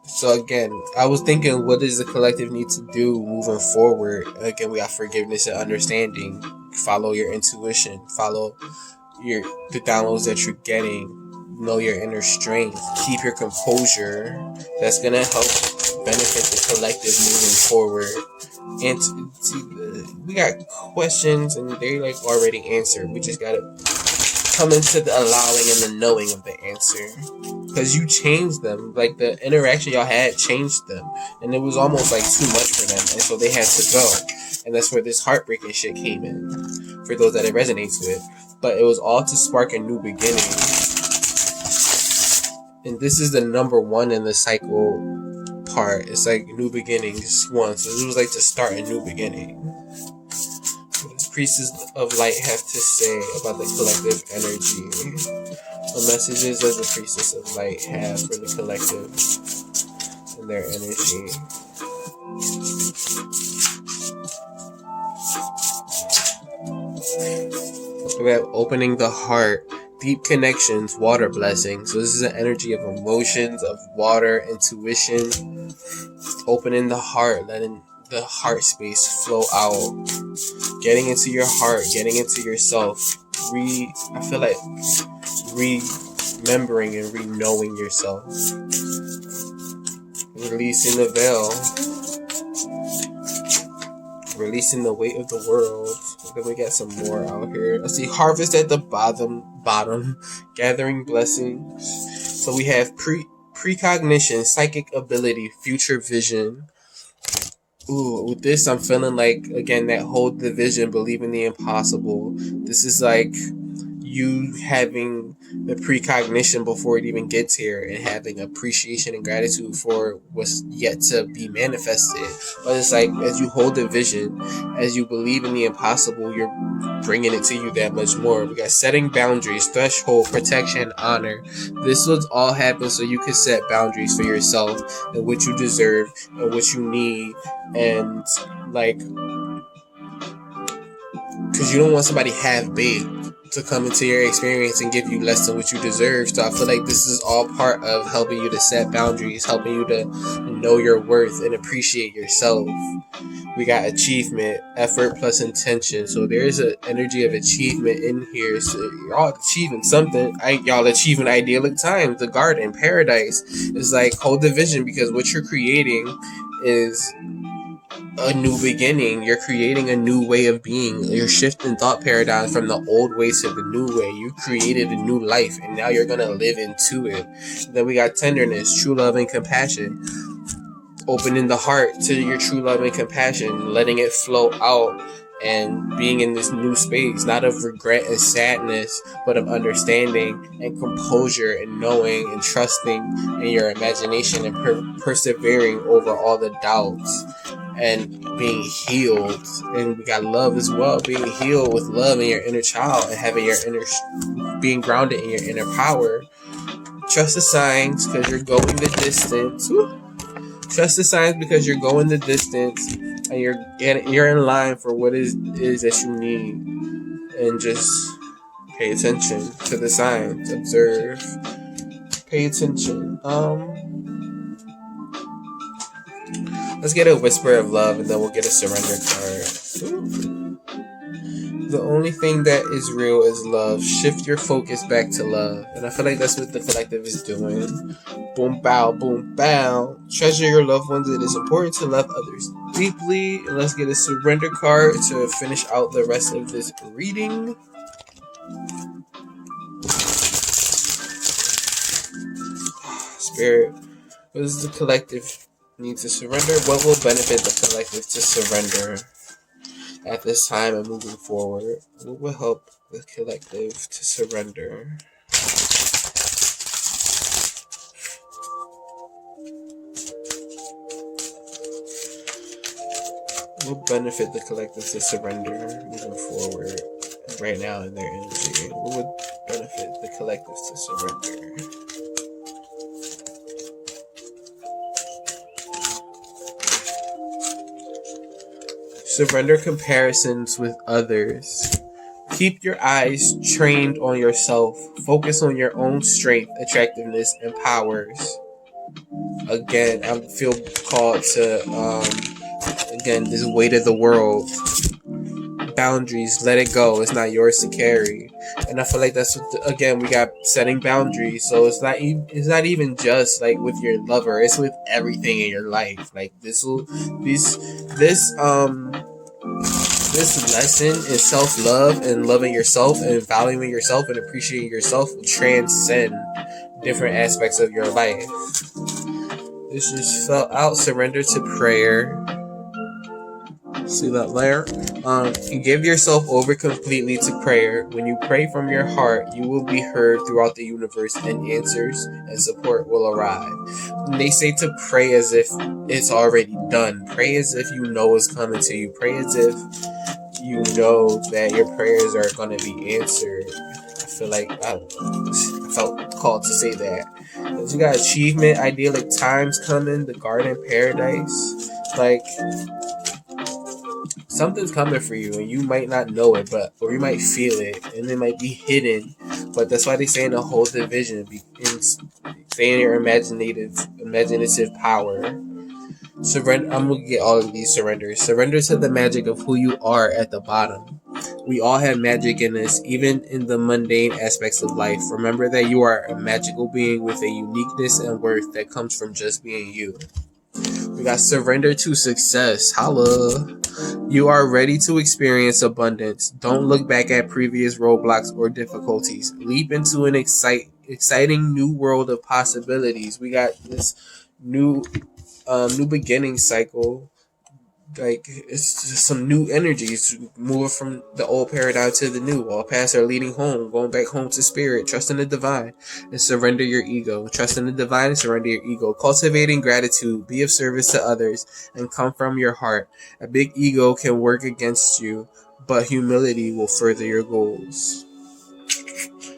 so again, I was thinking, what does the collective need to do moving forward? Again, we got forgiveness and understanding. Follow your intuition. Follow the downloads that you're getting. Know your inner strength. Keep your composure. That's gonna help benefit the collective moving forward. And we got questions, and they like already answered. We just gotta come into the allowing and the knowing of the answer, because you changed them. Like, the interaction y'all had changed them, and it was almost like too much for them, and so they had to go. And that's where this heartbreaking shit came in, for those that it resonates with. But it was all to spark a new beginning. And this is the number one in the cycle part. It's like new beginnings one. So it was like to start a new beginning. What does Priestess of Light have to say about the collective energy? What messages does the Priestess of Light have for the collective and their energy? We have opening the heart. Deep connections, water blessings. So this is an energy of emotions, of water, intuition. Opening the heart, letting the heart space flow out. Getting into your heart, getting into yourself. I feel like remembering and re-knowing yourself. Releasing the veil. Releasing the weight of the world. Then we got some more out here. I see harvest at the bottom. Gathering blessings. So we have precognition, psychic ability, future vision. Ooh, with this I'm feeling like, again, that hold the vision, believe in the impossible. This is like you having the precognition before it even gets here, and having appreciation and gratitude for what's yet to be manifested. But it's like, as you hold the vision, as you believe in the impossible, you're bringing it to you that much more. We got setting boundaries, threshold, protection, honor. This will all happen so you can set boundaries for yourself and what you deserve and what you need. And like, because you don't want somebody half-baked to come into your experience and give you less than what you deserve. So I feel like this is all part of helping you to set boundaries, helping you to know your worth and appreciate yourself. We got achievement, effort plus intention. So there's an energy of achievement in here. So y'all achieving something. Y'all achieving idyllic times, the garden, paradise. It's like, hold the vision, because what you're creating is a new beginning. You're creating a new way of being. You're shifting thought paradigms from the old way to the new way. You created a new life, and now you're gonna live into it. Then we got tenderness, true love, and compassion. Opening the heart to your true love and compassion, letting it flow out, and being in this new space, not of regret and sadness, but of understanding and composure and knowing and trusting in your imagination and persevering over all the doubts and being healed. And we got love as well, being healed with love in your inner child and having your inner, being grounded in your inner power. Trust the signs because you're going the distance. Woo. Trust the signs because you're going the distance and you're in line for what is that you need. And just pay attention to the signs. Observe. Pay attention. Let's get a whisper of love and then we'll get a surrender card. Ooh. The only thing that is real is love. Shift your focus back to love. And I feel like that's what the collective is doing. Boom, bow, boom, bow. Treasure your loved ones. It is important to love others deeply. And let's get a surrender card to finish out the rest of this reading. Spirit, what does the collective need to surrender? What will benefit the collective to surrender at this time and moving forward? What will help the collective to surrender? What will benefit the collective to surrender moving forward right now in their energy? What would benefit the collective to surrender? Surrender comparisons with others. Keep your eyes trained on yourself. Focus on your own strength, attractiveness, and powers. Again, I feel called to, this weight of the world. Boundaries, let it go. It's not yours to carry. And I feel like that's what, we got setting boundaries. So it's not even just like with your lover. It's with everything in your life. Like this lesson in self-love and loving yourself and valuing yourself and appreciating yourself will transcend different aspects of your life. This just fell out. Surrender to prayer. See that layer? Give yourself over completely to prayer. When you pray from your heart, you will be heard throughout the universe and answers and support will arrive. And they say to pray as if it's already done. Pray as if you know it's coming to you. Pray as if you know that your prayers are going to be answered. I feel like I felt called to say that. Because you got achievement, idyllic times coming, the garden paradise. Like, something's coming for you and you might not know it, or you might feel it and it might be hidden. But that's why they say in the whole division, saying your imaginative power. Surrender. I'm gonna get all of these surrenders. Surrender to the magic of who you are at the bottom. We all have magic in us, even in the mundane aspects of life. Remember that you are a magical being with a uniqueness and worth that comes from just being you. We got surrender to success. Holla. You are ready to experience abundance. Don't look back at previous roadblocks or difficulties. Leap into an exciting new world of possibilities. We got this new beginning cycle. Like, it's just some new energies. Move from the old paradigm to the new. All paths are leading home. Going back home to spirit. Trust in the divine and surrender your ego. Trust in the divine and surrender your ego. Cultivating gratitude. Be of service to others and come from your heart. A big ego can work against you, but humility will further your goals.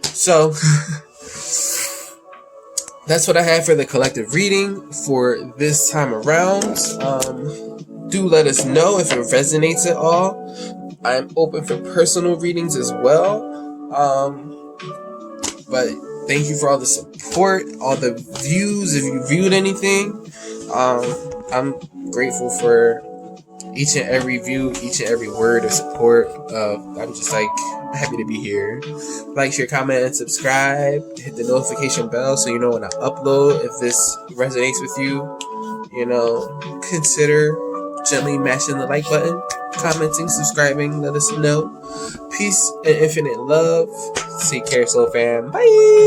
So, that's what I have for the collective reading for this time around. Do let us know if it resonates at all. I'm open for personal readings as well. But thank you for all the support, all the views. If you viewed anything, I'm grateful for each and every view, each and every word of support. I'm just happy to be here. Like, share, comment, and subscribe. Hit the notification bell so you know when I upload. If this resonates with you, consider gently mashing the like button, commenting, subscribing, let us know. Peace and infinite love. Take care, soul fam. Bye.